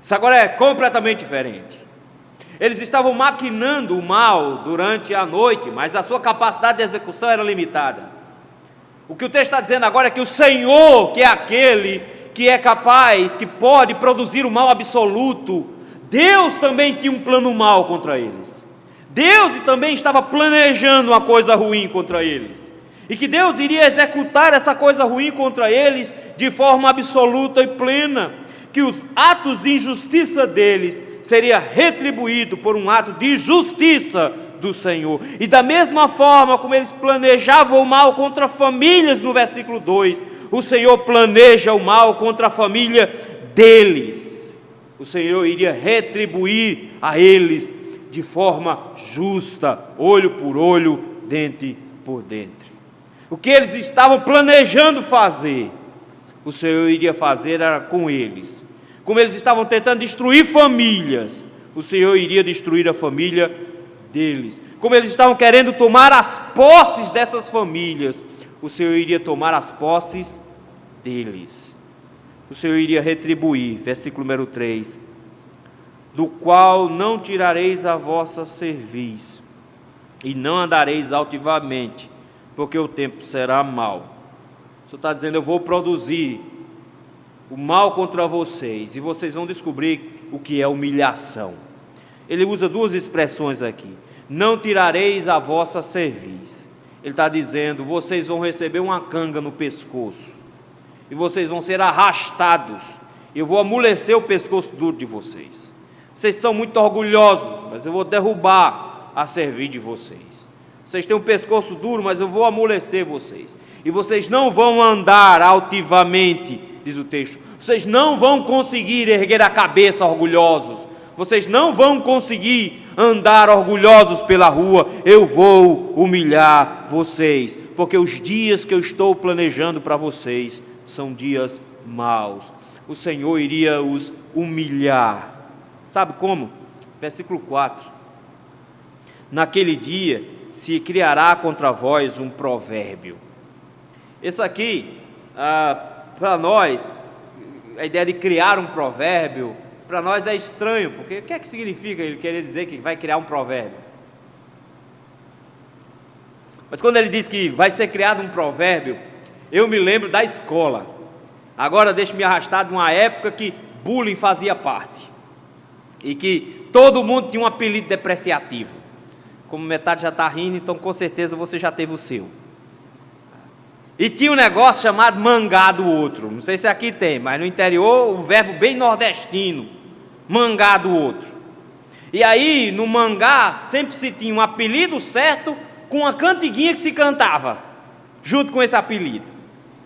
Isso agora é completamente diferente. Eles estavam maquinando o mal durante a noite, mas a sua capacidade de execução era limitada. O que o texto está dizendo agora é que o Senhor, que é aquele que é capaz, que pode produzir o mal absoluto, Deus também tinha um plano mal contra eles. Deus também estava planejando uma coisa ruim contra eles. E que Deus iria executar essa coisa ruim contra eles de forma absoluta e plena que os atos de injustiça deles seria retribuído por um ato de justiça do Senhor. E da mesma forma como eles planejavam o mal contra famílias no versículo 2, o Senhor planeja o mal contra a família deles. O Senhor iria retribuir a eles de forma justa, olho por olho, dente por dente. O que eles estavam planejando fazer, o Senhor iria fazer era com eles. Como eles estavam tentando destruir famílias, o Senhor iria destruir a família deles. Como eles estavam querendo tomar as posses dessas famílias, o Senhor iria tomar as posses deles. O Senhor iria retribuir, versículo número 3, do qual não tirareis a vossa cerviz, e não andareis altivamente, porque o tempo será mau. O Senhor está dizendo, eu vou produzir o mal contra vocês, e vocês vão descobrir o que é humilhação. Ele usa duas expressões aqui, não tirareis a vossa cerviz. Ele está dizendo, vocês vão receber uma canga no pescoço, e vocês vão ser arrastados, eu vou amolecer o pescoço duro de vocês. Vocês são muito orgulhosos, mas eu vou derrubar a cerviz de vocês. Vocês têm um pescoço duro, mas eu vou amolecer vocês. E vocês não vão andar altivamente, diz o texto. Vocês não vão conseguir erguer a cabeça orgulhosos. Vocês não vão conseguir andar orgulhosos pela rua. Eu vou humilhar vocês, porque os dias que eu estou planejando para vocês são dias maus. O Senhor iria os humilhar. Sabe como? Versículo 4. Naquele dia se criará contra vós um provérbio. Esse aqui, para nós, a ideia de criar um provérbio, para nós é estranho, porque o que é que significa ele querer dizer que vai criar um provérbio? Mas quando ele diz que vai ser criado um provérbio, eu me lembro da escola. Agora deixa-me arrastar de uma época que bullying fazia parte, e que todo mundo tinha um apelido depreciativo. Como metade já está rindo, então com certeza você já teve o seu. E tinha um negócio chamado mangar do outro. Não sei se aqui tem, mas no interior o verbo bem nordestino, mangar do outro. E aí no mangar sempre se tinha um apelido certo com uma cantiguinha que se cantava junto com esse apelido.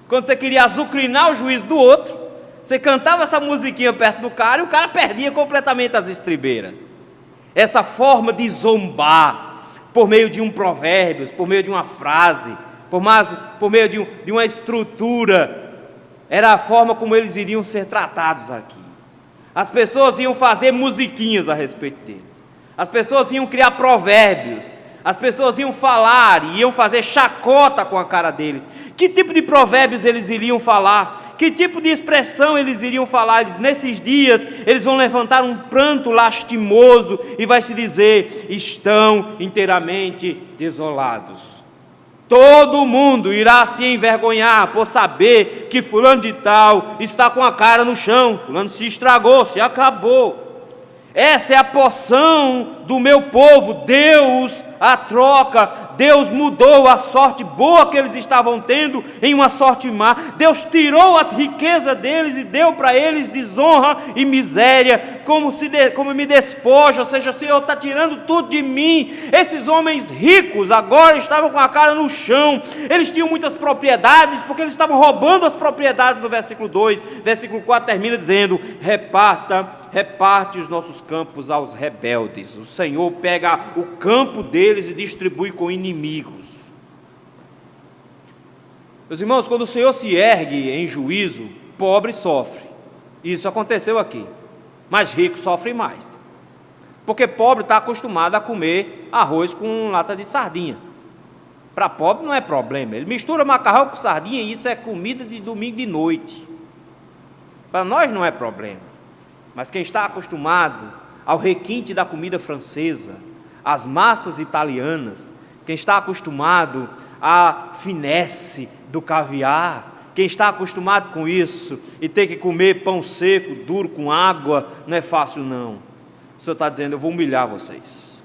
Quando você queria azucrinar o juízo do outro, você cantava essa musiquinha perto do cara e o cara perdia completamente as estribeiras. Essa forma de zombar por meio de um provérbio, por meio de uma frase, por meio de uma estrutura, era a forma como eles iriam ser tratados aqui. As pessoas iam fazer musiquinhas a respeito deles. As pessoas iam criar provérbios. As pessoas iam falar e iam fazer chacota com a cara deles. Que tipo de provérbios eles iriam falar? Que tipo de expressão eles iriam falar? Nesses dias, eles vão levantar um pranto lastimoso e vai se dizer, estão inteiramente desolados. Todo mundo irá se envergonhar por saber que fulano de tal está com a cara no chão, fulano se estragou, se acabou. Essa é a porção do meu povo. Deus a troca, Deus mudou a sorte boa que eles estavam tendo em uma sorte má. Deus tirou a riqueza deles e deu para eles desonra e miséria, como me despoja, ou seja, o Senhor está tirando tudo de mim. Esses homens ricos agora estavam com a cara no chão. Eles tinham muitas propriedades, porque eles estavam roubando as propriedades no versículo 2. Versículo 4 termina dizendo, reparte os nossos campos aos rebeldes. O Senhor pega o campo deles e distribui com inimigos. Meus irmãos, quando o Senhor se ergue em juízo, pobre sofre. Isso aconteceu aqui. Mas rico sofre mais. Porque pobre está acostumado a comer arroz com lata de sardinha. Para pobre não é problema. Ele mistura macarrão com sardinha e isso é comida de domingo de noite. Para nós não é problema. Mas quem está acostumado ao requinte da comida francesa, às massas italianas, quem está acostumado à finesse do caviar, quem está acostumado com isso e ter que comer pão seco, duro, com água, não é fácil não. O Senhor está dizendo, eu vou humilhar vocês,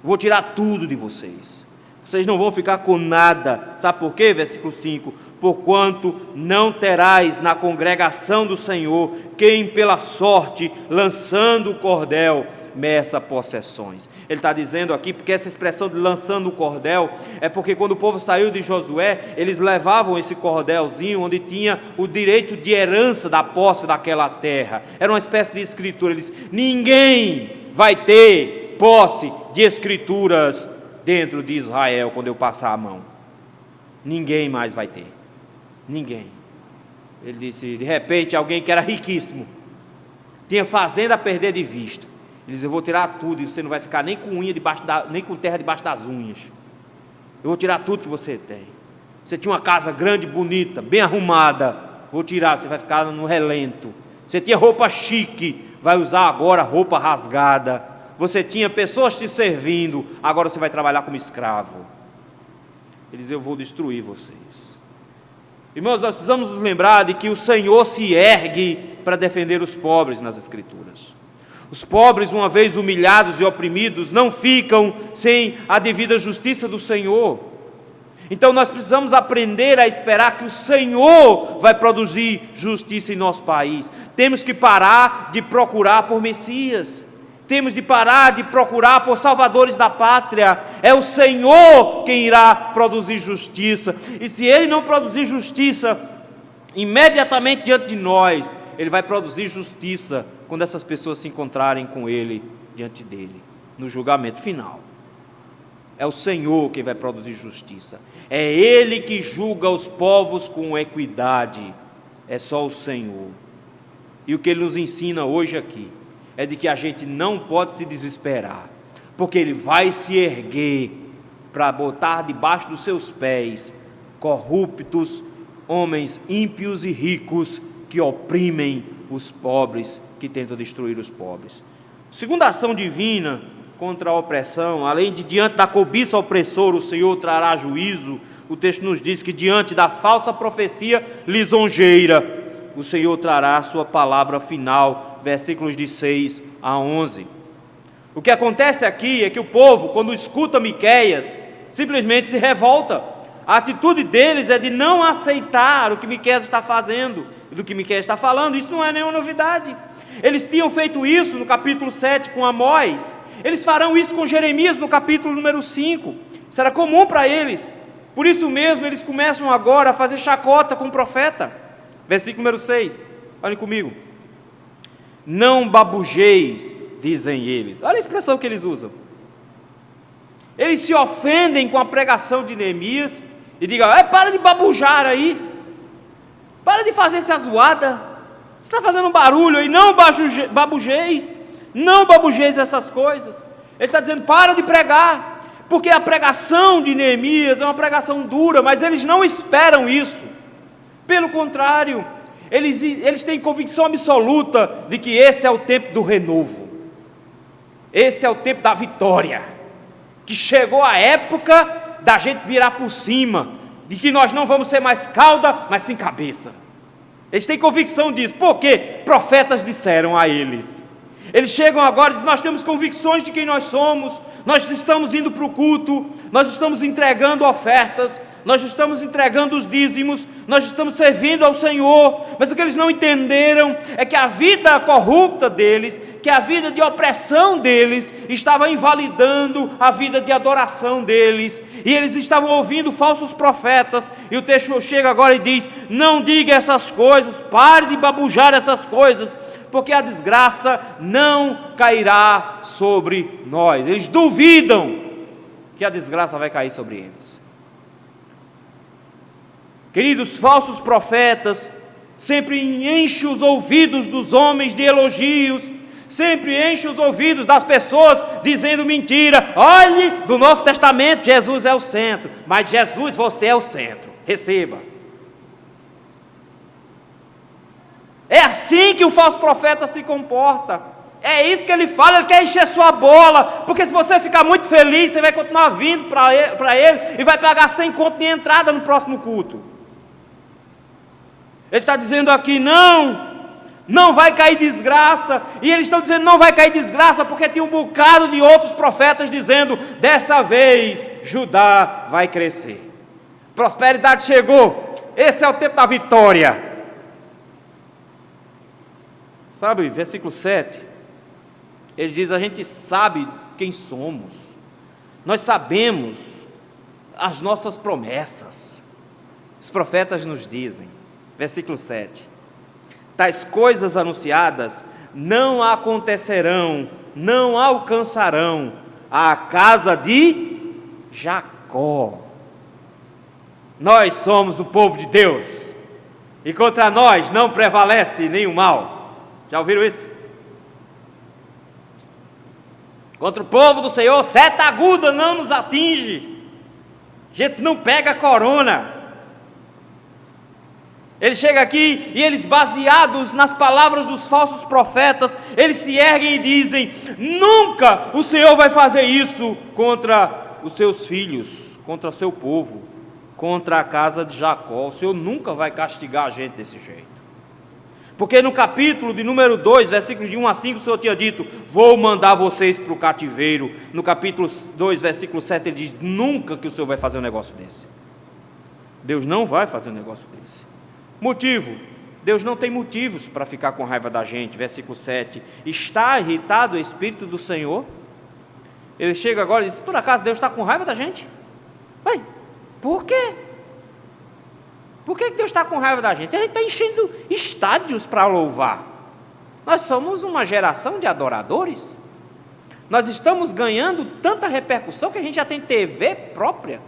vou tirar tudo de vocês, vocês não vão ficar com nada. Sabe por quê? Versículo 5, porquanto não terás na congregação do Senhor quem pela sorte, lançando o cordel, meça possessões. Ele está dizendo aqui, porque essa expressão de lançando o cordel, é porque quando o povo saiu de Josué, eles levavam esse cordelzinho, onde tinha o direito de herança da posse daquela terra, era uma espécie de escritura. Eles, ninguém vai ter posse de escrituras dentro de Israel, quando eu passar a mão, ninguém mais vai ter, ninguém. Ele disse, de repente, alguém que era riquíssimo, tinha fazenda a perder de vista, ele diz, eu vou tirar tudo, e você não vai ficar nem com unha nem com terra debaixo das unhas, eu vou tirar tudo que você tem. Você tinha uma casa grande, bonita, bem arrumada, vou tirar, você vai ficar no relento. Você tinha roupa chique, vai usar agora roupa rasgada. Você tinha pessoas te servindo, agora você vai trabalhar como escravo. Ele diz, eu vou destruir vocês. Irmãos, nós precisamos nos lembrar de que o Senhor se ergue para defender os pobres nas Escrituras. Os pobres, uma vez humilhados e oprimidos, não ficam sem a devida justiça do Senhor. Então nós precisamos aprender a esperar que o Senhor vai produzir justiça em nosso país. Temos que parar de procurar por Messias. Temos de parar de procurar por salvadores da pátria. É o Senhor quem irá produzir justiça. E se Ele não produzir justiça imediatamente diante de nós, Ele vai produzir justiça quando essas pessoas se encontrarem com Ele diante dEle, no julgamento final. É o Senhor quem vai produzir justiça. É Ele que julga os povos com equidade. É só o Senhor. E o que Ele nos ensina hoje aqui é de que a gente não pode se desesperar, porque Ele vai se erguer para botar debaixo dos seus pés corruptos, homens ímpios e ricos que oprimem os pobres, que tentam destruir os pobres. Segunda ação divina contra a opressão, além de diante da cobiça opressora, o Senhor trará juízo. O texto nos diz que diante da falsa profecia lisonjeira, o Senhor trará a sua palavra final, versículos de 6 a 11. O que acontece aqui é que o povo, quando escuta Miqueias, simplesmente se revolta. A atitude deles é de não aceitar o que Miqueias está fazendo, do que Miqueias está falando. Isso não é nenhuma novidade. Eles tinham feito isso no capítulo 7 com Amós, eles farão isso com Jeremias no capítulo número 5, isso era comum para eles. Por isso mesmo eles começam agora a fazer chacota com o profeta. Versículo número 6, olhem comigo. Não babujeis, dizem eles. Olha a expressão que eles usam. Eles se ofendem com a pregação de Neemias e digam, para de babujar aí, para de fazer essa zoada, você está fazendo um barulho aí, não babujeis, não babujeis essas coisas. Ele está dizendo, para de pregar, porque a pregação de Neemias é uma pregação dura, mas eles não esperam isso. Pelo contrário, eles têm convicção absoluta de que esse é o tempo do renovo, esse é o tempo da vitória, que chegou a época da gente virar por cima, de que nós não vamos ser mais cauda, mas sim cabeça. Eles têm convicção disso, porque profetas disseram a eles. Eles chegam agora e dizem, nós temos convicções de quem nós somos, nós estamos indo para o culto, nós estamos entregando ofertas, nós estamos entregando os dízimos, nós estamos servindo ao Senhor, mas o que eles não entenderam é que a vida corrupta deles, que a vida de opressão deles, estava invalidando a vida de adoração deles, e eles estavam ouvindo falsos profetas, e o texto chega agora e diz, não diga essas coisas, pare de babujar essas coisas, porque a desgraça não cairá sobre nós. Eles duvidam que a desgraça vai cair sobre eles. Queridos, falsos profetas sempre enchem os ouvidos dos homens de elogios, sempre enchem os ouvidos das pessoas dizendo mentira. Olhe, do Novo Testamento Jesus é o centro, mas Jesus, você é o centro, receba. É assim que o falso profeta se comporta, é isso que ele fala, ele quer encher sua bola, porque se você ficar muito feliz, você vai continuar vindo para ele e vai pagar 100 conto de entrada no próximo culto. Ele está dizendo aqui, não vai cair desgraça, e eles estão dizendo não vai cair desgraça, porque tem um bocado de outros profetas dizendo, dessa vez Judá vai crescer, prosperidade chegou, Esse é o tempo da vitória. Sabe, versículo 7, ele diz: a gente sabe quem somos, nós sabemos as nossas promessas. Os profetas nos dizem, versículo 7, tais coisas anunciadas não acontecerão, não alcançarão a casa de Jacó. Nós somos o povo de Deus, e contra nós não prevalece nenhum mal. Já ouviram isso? Contra o povo do Senhor, seta aguda não nos atinge. A gente não pega a corona. Ele chega aqui e eles, baseados nas palavras dos falsos profetas, eles se erguem e dizem: nunca o Senhor vai fazer isso contra os seus filhos, contra o seu povo, contra a casa de Jacó. O Senhor nunca vai castigar a gente desse jeito. Porque no capítulo de número 2, versículos de 1 a 5, o Senhor tinha dito: vou mandar vocês para o cativeiro. No capítulo 2, versículo 7, ele diz: nunca que o Senhor vai fazer um negócio desse. Deus não vai fazer um negócio desse. Motivo: Deus não tem motivos para ficar com raiva da gente. Versículo 7, está irritado o Espírito do Senhor? Ele chega agora e diz: por acaso Deus está com raiva da gente? Ué, por quê? Por que Deus está com raiva da gente? A gente está enchendo estádios para louvar. Nós somos uma geração de adoradores. Nós estamos ganhando tanta repercussão que a gente já tem TV própria.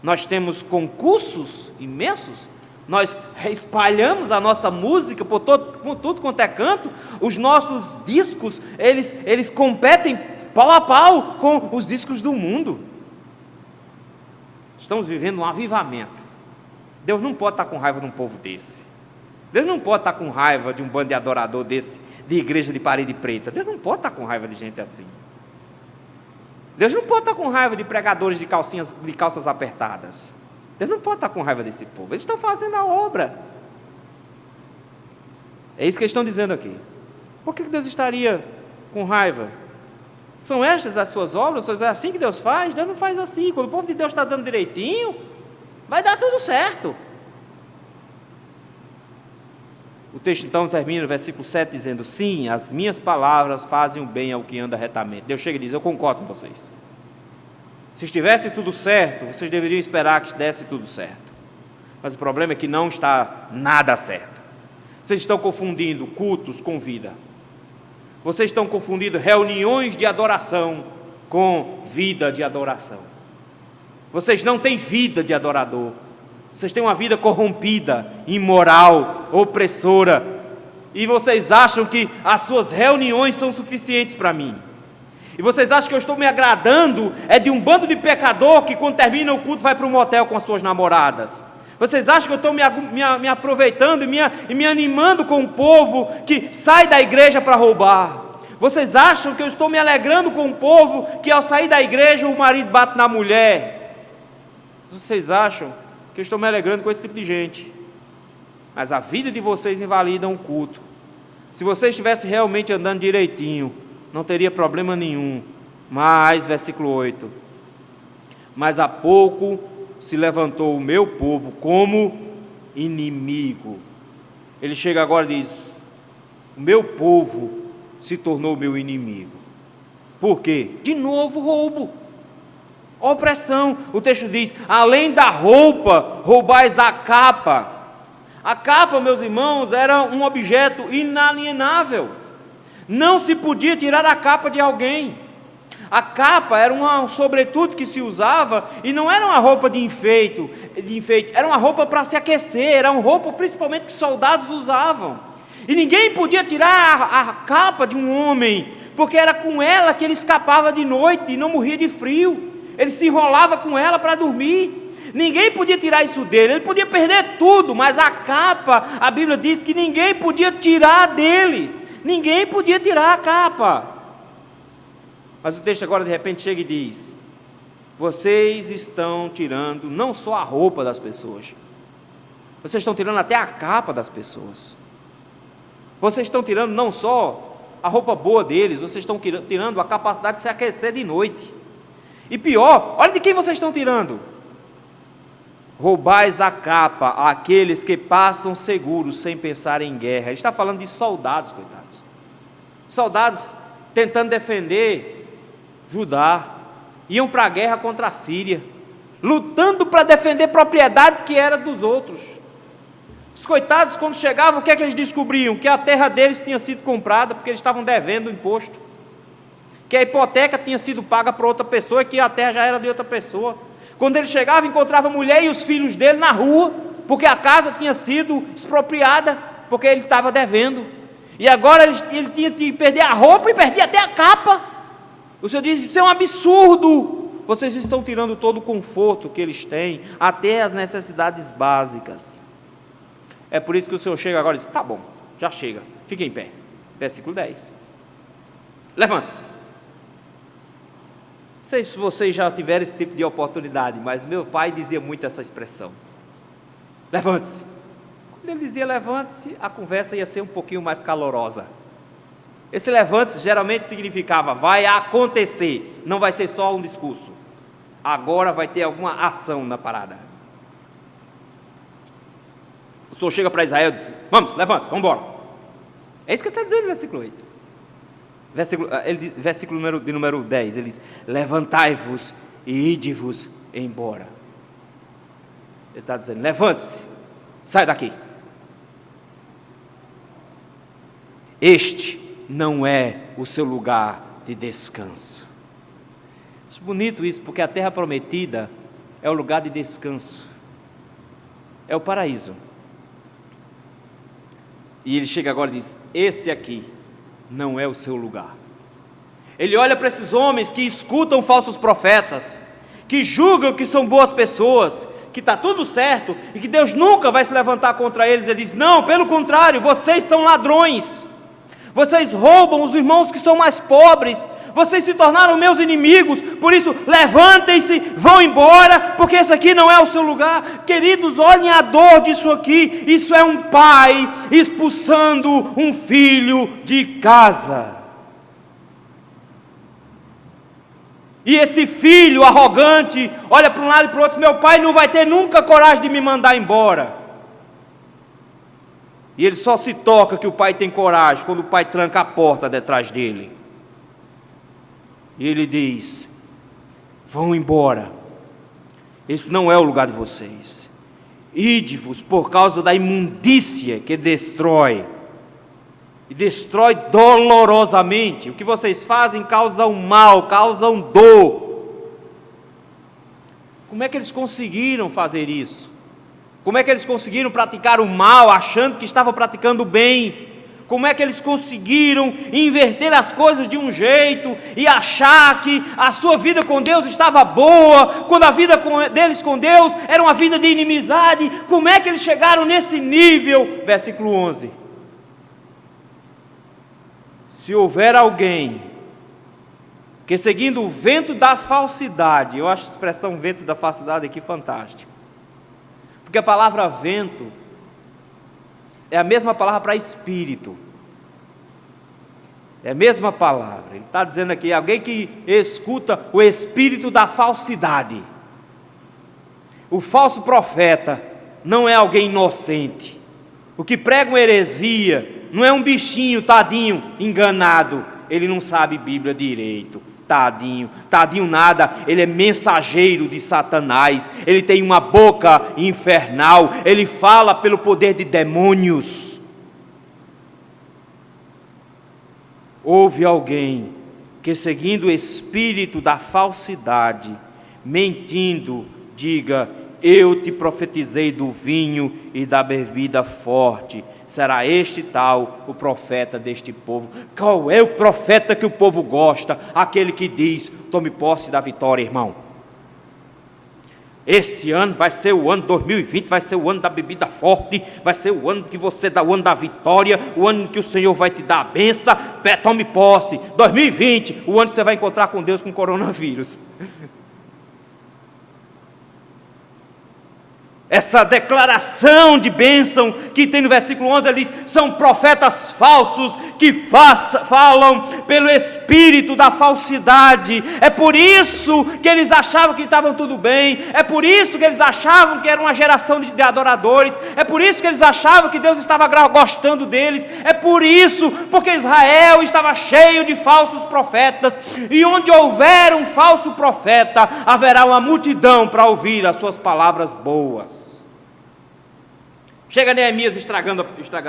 Nós temos concursos imensos. Nós espalhamos a nossa música por tudo quanto é canto. Os nossos discos, eles competem pau a pau com os discos do mundo. Estamos vivendo um avivamento. Deus não pode estar com raiva de um povo desse. Deus não pode estar com raiva de um bando de adorador desse, de igreja de parede preta. Deus não pode estar com raiva de gente assim. Deus não pode estar com raiva de pregadores de calças apertadas. Deus não pode estar com raiva desse povo. Eles estão fazendo a obra. É isso que eles estão dizendo aqui. Por que Deus estaria com raiva? São estas as suas obras? É assim que Deus faz? Deus não faz assim. Quando o povo de Deus está dando direitinho, vai dar tudo certo. O texto então termina no versículo 7 dizendo: sim, as minhas palavras fazem o bem ao que anda retamente. Deus chega e diz: eu concordo com vocês. Se estivesse tudo certo, vocês deveriam esperar que desse tudo certo. Mas o problema é que não está nada certo. Vocês estão confundindo cultos com vida. Vocês estão confundindo reuniões de adoração com vida de adoração. Vocês não têm vida de adorador. Vocês têm uma vida corrompida, imoral, opressora. E vocês acham que as suas reuniões são suficientes para mim. E vocês acham que eu estou me agradando de um bando de pecador que quando termina o culto vai para um motel com as suas namoradas. Vocês acham que eu estou me aproveitando e me animando com um povo que sai da igreja para roubar. Vocês acham que eu estou me alegrando com um povo que ao sair da igreja o marido bate na mulher. Vocês acham que eu estou me alegrando com esse tipo de gente. Mas a vida de vocês invalida um culto. Se vocês estivessem realmente andando direitinho, não teria problema nenhum. Mas, versículo 8: mas há pouco se levantou o meu povo como inimigo. Ele chega agora e diz: o meu povo se tornou meu inimigo. Por quê? De novo roubo, opressão. O texto diz: além da roupa, roubais a capa. A capa, meus irmãos, era um objeto inalienável. Não se podia tirar a capa de alguém. A capa era um sobretudo que se usava, e não era uma roupa de enfeite, era uma roupa para se aquecer, era uma roupa principalmente que soldados usavam. E ninguém podia tirar a capa de um homem, porque era com ela que ele escapava de noite e não morria de frio. Ele se enrolava com ela para dormir. Ninguém podia tirar isso dele, ele podia perder tudo, mas a capa, a Bíblia diz que ninguém podia tirar deles. Ninguém podia tirar a capa. Mas o texto agora de repente chega e diz: vocês estão tirando não só a roupa das pessoas, vocês estão tirando até a capa das pessoas. Vocês estão tirando não só a roupa boa deles, vocês estão tirando a capacidade de se aquecer de noite. E pior, olha de quem vocês estão tirando. roubais a capa àqueles que passam seguros sem pensar em guerra. Ele está falando de soldados, coitados. Soldados tentando defender Judá, iam para a guerra contra a Síria, lutando para defender propriedade que era dos outros. Os coitados, quando chegavam, o que é que eles descobriam? Que a terra deles tinha sido comprada, porque eles estavam devendo o imposto, que a hipoteca tinha sido paga para outra pessoa, e que a terra já era de outra pessoa. Quando ele chegava, encontrava a mulher e os filhos dele na rua, porque a casa tinha sido expropriada, porque ele estava devendo, e agora ele tinha que perder a roupa e perder até a capa. O Senhor diz: isso é um absurdo, vocês estão tirando todo o conforto que eles têm, até as necessidades básicas. É por isso que o Senhor chega agora e diz: tá bom, já chega, fique em pé. Versículo 10. Levante-se. Não sei se vocês já tiveram esse tipo de oportunidade, mas meu pai dizia muito essa expressão: levante-se. Quando ele dizia levante-se, a conversa ia ser um pouquinho mais calorosa. Esse levante-se geralmente significava: vai acontecer, não vai ser só um discurso, agora vai ter alguma ação na parada. O Senhor chega para Israel e diz: vamos, levante, vamos embora. É isso que ele está dizendo no versículo 8. Versículo de número 10, ele diz: levantai-vos e ide-vos embora. Ele está dizendo: levante-se, sai daqui. Este não é o seu lugar de descanso. Acho bonito isso, porque a terra prometida é o lugar de descanso, é o paraíso. E ele chega agora e diz: esse aqui não é o seu lugar. Ele olha para esses homens que escutam falsos profetas, que julgam que são boas pessoas, que está tudo certo e que Deus nunca vai se levantar contra eles. Ele diz: não, pelo contrário, vocês são ladrões, vocês roubam os irmãos que são mais pobres, vocês se tornaram meus inimigos, por isso levantem-se, vão embora, porque esse aqui não é o seu lugar. Queridos, olhem a dor disso aqui. Isso é um pai expulsando um filho de casa. E esse filho arrogante olha para um lado e para o outro: meu pai não vai ter nunca coragem de me mandar embora. E ele só se toca que o pai tem coragem quando o pai tranca a porta detrás dele. E ele diz: vão embora, esse não é o lugar de vocês. Ide-vos, por causa da imundícia que destrói, e destrói dolorosamente. O que vocês fazem causa um mal, causa um dor. Como é que eles conseguiram fazer isso? Como é que eles conseguiram praticar o mal achando que estavam praticando o bem? Como é que eles conseguiram inverter as coisas de um jeito e achar que a sua vida com Deus estava boa, quando a vida deles com Deus era uma vida de inimizade? Como é que eles chegaram nesse nível? Versículo 11. Se houver alguém que, seguindo o vento da falsidade, eu acho a expressão vento da falsidade aqui fantástica, porque a palavra vento é a mesma palavra para espírito, é a mesma palavra. Ele está dizendo aqui: alguém que escuta o espírito da falsidade. O falso profeta não é alguém inocente. O que prega uma heresia não é um bichinho, tadinho, enganado. Ele não sabe Bíblia direito. Tadinho nada, ele é mensageiro de Satanás, ele tem uma boca infernal, ele fala pelo poder de demônios. Houve alguém que, seguindo o espírito da falsidade, mentindo, diga: eu te profetizei do vinho e da bebida forte. Será este tal o profeta deste povo? Qual é o profeta que o povo gosta? Aquele que diz: tome posse da vitória, irmão. Esse ano vai ser o ano 2020, vai ser o ano da bebida forte, vai ser o ano que você dá, o ano da vitória, o ano que o Senhor vai te dar a benção. Tome posse. 2020, o ano que você vai encontrar com Deus com coronavírus. essa declaração de bênção que tem no versículo 11, ele diz: são profetas falsos que falam pelo espírito da falsidade. É por isso que eles achavam que estavam tudo bem, é por isso que eles achavam que era uma geração de adoradores, é por isso que eles achavam que Deus estava gostando deles, é por isso, porque Israel estava cheio de falsos profetas, e onde houver um falso profeta, haverá uma multidão para ouvir as suas palavras boas. Chega Neemias estragando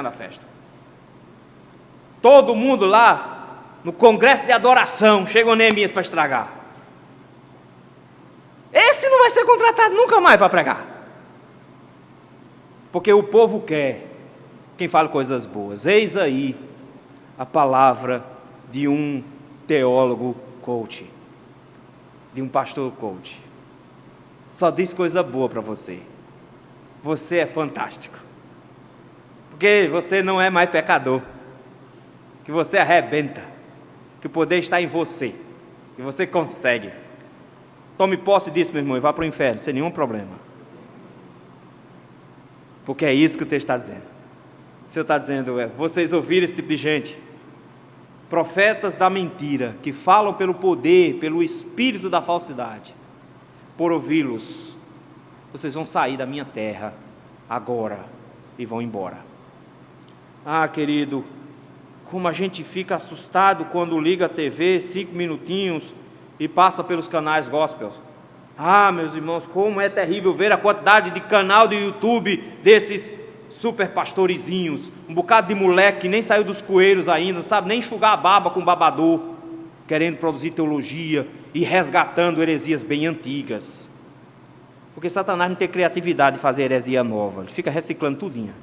a festa. Todo mundo lá no congresso de adoração, chega o Neemias para estragar. Esse não vai ser contratado nunca mais para pregar, porque o povo quer quem fala coisas boas. Eis aí a palavra de um teólogo coach, de um pastor coach. Só diz coisa boa para você. Você é fantástico, porque você não é mais pecador, que você arrebenta, que o poder está em você, que você consegue. Tome posse disso, meu irmão, e vá para o inferno sem nenhum problema, porque é isso que o texto está dizendo. O Senhor está dizendo: vocês ouviram esse tipo de gente, profetas da mentira, que falam pelo poder, pelo espírito da falsidade. Por ouvi-los, vocês vão sair da minha terra agora e vão embora. Ah, querido, como a gente fica assustado quando liga a TV 5 minutinhos e passa pelos canais gospel. Ah, meus irmãos, como é terrível ver a quantidade de canal do YouTube desses super pastorizinhos, um bocado de moleque que nem saiu dos coeiros ainda, não sabe nem enxugar a baba com babador, querendo produzir teologia e resgatando heresias bem antigas. Porque Satanás não tem criatividade de fazer heresia nova, ele fica reciclando tudinho.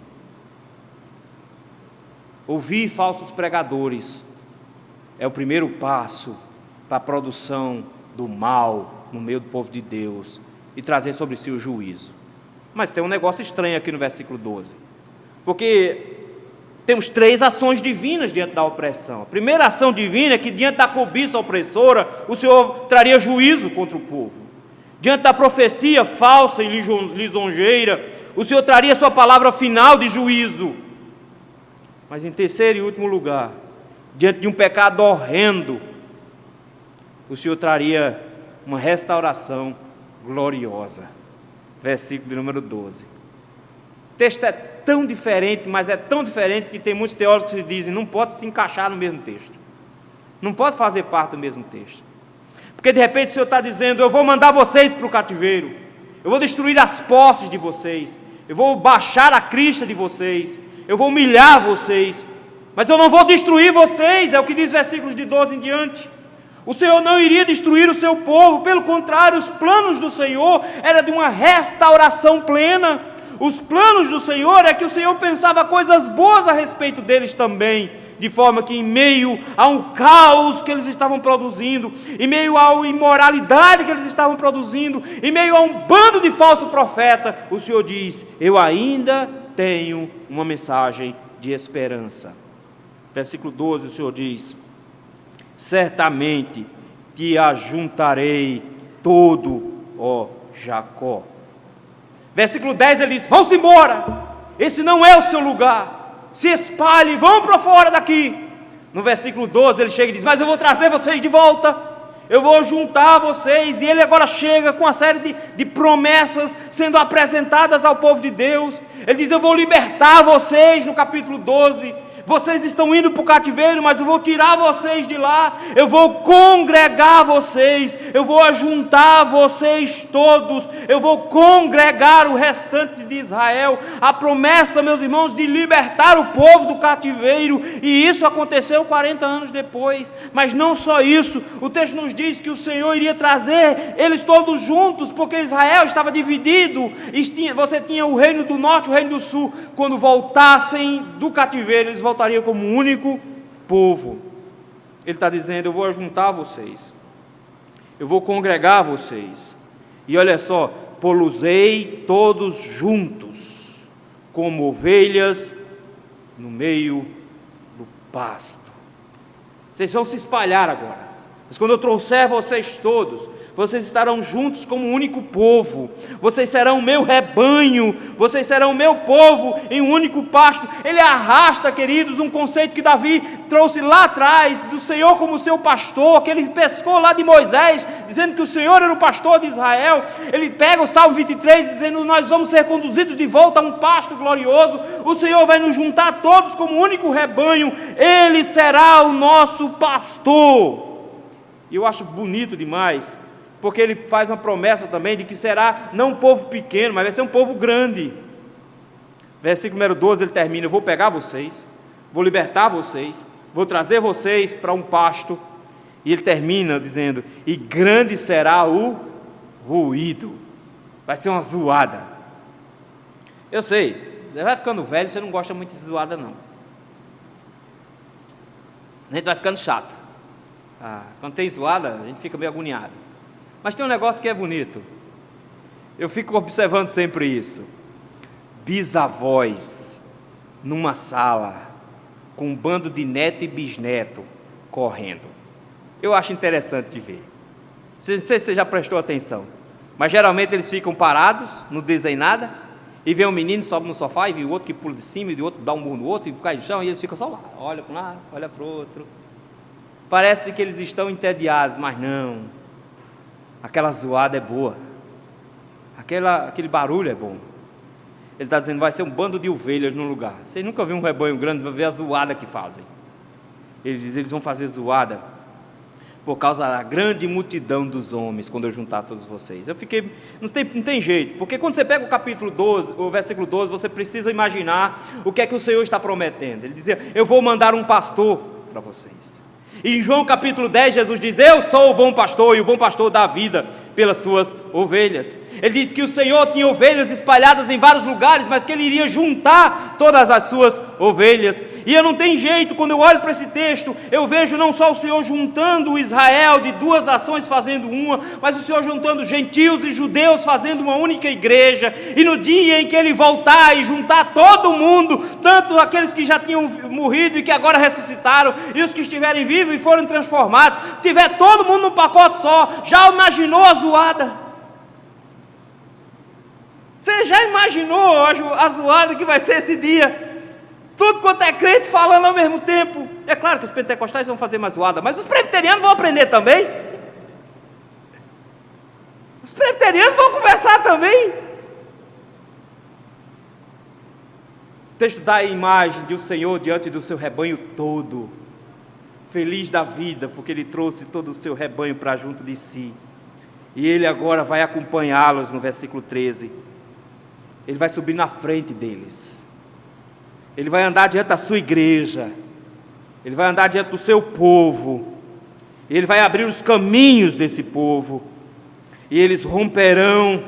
Ouvir falsos pregadores é o primeiro passo para a produção do mal no meio do povo de Deus e trazer sobre si o juízo. Mas tem um negócio estranho aqui no versículo 12, porque temos 3 ações divinas diante da opressão. A primeira ação divina é que diante da cobiça opressora, o Senhor traria juízo contra o povo. Diante da profecia falsa e lisonjeira, o Senhor traria sua palavra final de juízo. Mas em terceiro e último lugar, diante de um pecado horrendo, o Senhor traria uma restauração gloriosa. Versículo de número 12. O texto é tão diferente, mas é tão diferente que tem muitos teólogos que dizem: não pode se encaixar no mesmo texto, não pode fazer parte do mesmo texto, porque de repente o Senhor está dizendo: eu vou mandar vocês para o cativeiro, eu vou destruir as posses de vocês, eu vou baixar a crista de vocês, eu vou humilhar vocês, mas eu não vou destruir vocês. É o que diz versículos de 12 em diante. O Senhor não iria destruir o seu povo, pelo contrário, os planos do Senhor eram de uma restauração plena. Os planos do Senhor é que o Senhor pensava coisas boas a respeito deles também, de forma que em meio a um caos que eles estavam produzindo, em meio à imoralidade que eles estavam produzindo, em meio a um bando de falso profeta, o Senhor diz: eu ainda tenho uma mensagem de esperança. Versículo 12, o Senhor diz: certamente te ajuntarei todo, ó Jacó. Versículo 10 ele diz: vão-se embora, esse não é o seu lugar, se espalhe, vão para fora daqui. No versículo 12 ele chega e diz: mas eu vou trazer vocês de volta, eu vou juntar vocês. E ele agora chega com uma série de promessas sendo apresentadas ao povo de Deus. Ele diz: eu vou libertar vocês, no capítulo 12, vocês estão indo para o cativeiro, mas eu vou tirar vocês de lá, eu vou congregar vocês, eu vou ajuntar vocês todos, eu vou congregar o restante de Israel. A promessa, meus irmãos, de libertar o povo do cativeiro, e isso aconteceu 40 anos depois. Mas não só isso, o texto nos diz que o Senhor iria trazer eles todos juntos, porque Israel estava dividido, você tinha o reino do norte e o reino do sul. Quando voltassem do cativeiro, eles voltariam como um único povo. Ele está dizendo: eu vou ajuntar vocês, eu vou congregar vocês, e olha só: pô-los-ei todos juntos, como ovelhas no meio do pasto. Vocês vão se espalhar agora, Mas quando eu trouxer vocês todos, vocês estarão juntos como um único povo, vocês serão o meu rebanho, vocês serão o meu povo em um único pasto. Ele arrasta, queridos, um conceito que Davi trouxe lá atrás, do Senhor como seu pastor, que ele pescou lá de Moisés, dizendo que o Senhor era o pastor de Israel. Ele pega o Salmo 23, dizendo: nós vamos ser conduzidos de volta a um pasto glorioso, o Senhor vai nos juntar todos como um único rebanho, Ele será o nosso pastor. E eu acho bonito demais, porque ele faz uma promessa também de que será não um povo pequeno, mas vai ser um povo grande. Versículo número 12, ele termina: eu vou pegar vocês, vou libertar vocês, vou trazer vocês para um pasto. E ele termina dizendo: e grande será o ruído. Vai ser uma zoada. Eu sei, você vai ficando velho, você não gosta muito de zoada não. A gente vai ficando chato. Quando tem zoada, a gente fica meio agoniado. Mas tem um negócio que é bonito. Eu fico observando sempre isso. Bisavós numa sala com um bando de neto e bisneto correndo. Eu acho interessante de ver. Não sei se você já prestou atenção, mas geralmente eles ficam parados, não dizem nada, e vê um menino, sobe no sofá, e vê o outro que pula de cima, e o outro dá um murro no outro, e cai no chão, e eles ficam só lá. Olha para um lado, olha para o outro. Parece que eles estão entediados, mas não. Aquela zoada é boa. Aquele barulho é bom. Ele está dizendo: vai ser um bando de ovelhas num lugar. Vocês nunca viram um rebanho grande, vai ver a zoada que fazem. Ele diz: eles vão fazer zoada por causa da grande multidão dos homens, quando eu juntar todos vocês. Eu fiquei, não tem jeito, porque quando você pega o capítulo 12, o versículo 12, você precisa imaginar o que é que o Senhor está prometendo. Ele dizia: eu vou mandar um pastor para vocês. E em João capítulo 10, Jesus diz: eu sou o bom pastor, e o bom pastor dá a vida pelas suas ovelhas. Ele diz que o Senhor tinha ovelhas espalhadas em vários lugares, mas que Ele iria juntar todas as suas ovelhas. E eu não tenho jeito, quando eu olho para esse texto, eu vejo não só o Senhor juntando o Israel de duas nações fazendo uma, mas o Senhor juntando gentios e judeus fazendo uma única igreja. E no dia em que Ele voltar e juntar todo mundo, tanto aqueles que já tinham morrido e que agora ressuscitaram, e os que estiverem vivos e foram transformados, tiver todo mundo num pacote só, já imaginou a zoada? Você já imaginou a zoada que vai ser esse dia? Tudo quanto é crente falando ao mesmo tempo. É claro que os pentecostais vão fazer mais zoada, mas os presbiterianos vão aprender também. Os presbiterianos vão conversar também. O texto dá a imagem de o Senhor diante do seu rebanho todo, feliz da vida, porque Ele trouxe todo o seu rebanho para junto de si. E Ele agora vai acompanhá-los no versículo 13. Ele vai subir na frente deles. Ele vai andar diante da sua igreja. Ele vai andar diante do seu povo. Ele vai abrir os caminhos desse povo. E eles romperão,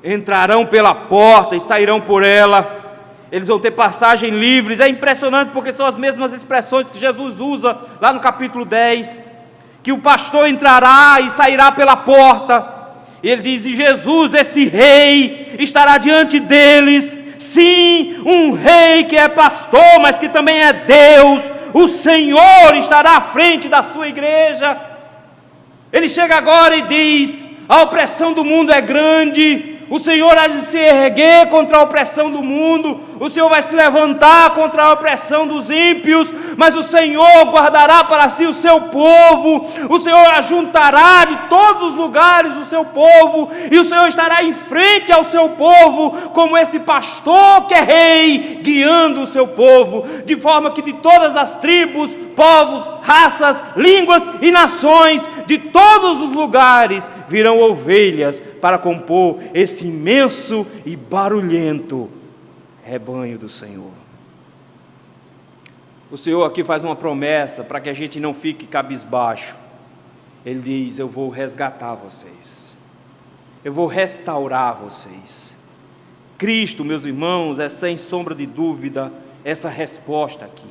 entrarão pela porta e sairão por ela. Eles vão ter passagem livres. É impressionante porque são as mesmas expressões que Jesus usa lá no capítulo 10. Que o pastor entrará e sairá pela porta. Ele diz: e Jesus, esse rei, estará diante deles. Sim, um rei que é pastor, mas que também é Deus. O Senhor estará à frente da sua igreja. Ele chega agora e diz: a opressão do mundo é grande. O Senhor há de se erguer contra a opressão do mundo. O Senhor vai se levantar contra a opressão dos ímpios. Mas o Senhor guardará para si o seu povo. O Senhor ajuntará de todos os lugares o seu povo. E o Senhor estará em frente ao seu povo, como esse pastor que é rei, guiando o seu povo. De forma que de todas as tribos, povos, raças, línguas e nações, de todos os lugares, virão ovelhas para compor esse imenso e barulhento rebanho do Senhor. O Senhor aqui faz uma promessa para que a gente não fique cabisbaixo. Ele diz: eu vou resgatar vocês, eu vou restaurar vocês. Cristo, meus irmãos, é sem sombra de dúvida essa resposta aqui.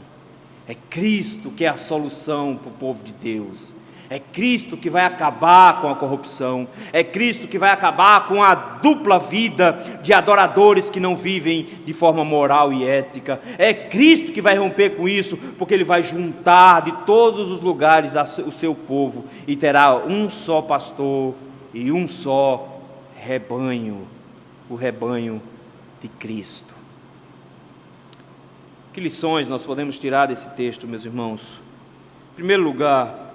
É Cristo que é a solução para o povo de Deus. É Cristo que vai acabar com a corrupção. É Cristo que vai acabar com a dupla vida de adoradores que não vivem de forma moral e ética. É Cristo que vai romper com isso, porque Ele vai juntar de todos os lugares o seu povo e terá um só pastor e um só rebanho, o rebanho de Cristo. Que lições nós podemos tirar desse texto, meus irmãos? Em primeiro lugar,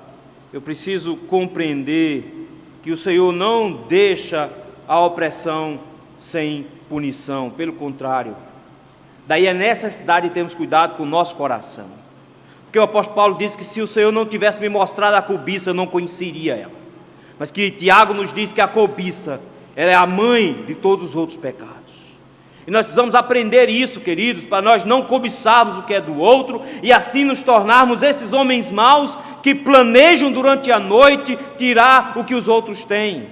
eu preciso compreender que o Senhor não deixa a opressão sem punição, pelo contrário. Daí a necessidade de termos cuidado com o nosso coração. Porque o apóstolo Paulo disse que se o Senhor não tivesse me mostrado a cobiça, eu não conheceria ela. Mas que Tiago nos diz que a cobiça, ela é a mãe de todos os outros pecados. E nós precisamos aprender isso, queridos, para nós não cobiçarmos o que é do outro e assim nos tornarmos esses homens maus que planejam durante a noite tirar o que os outros têm.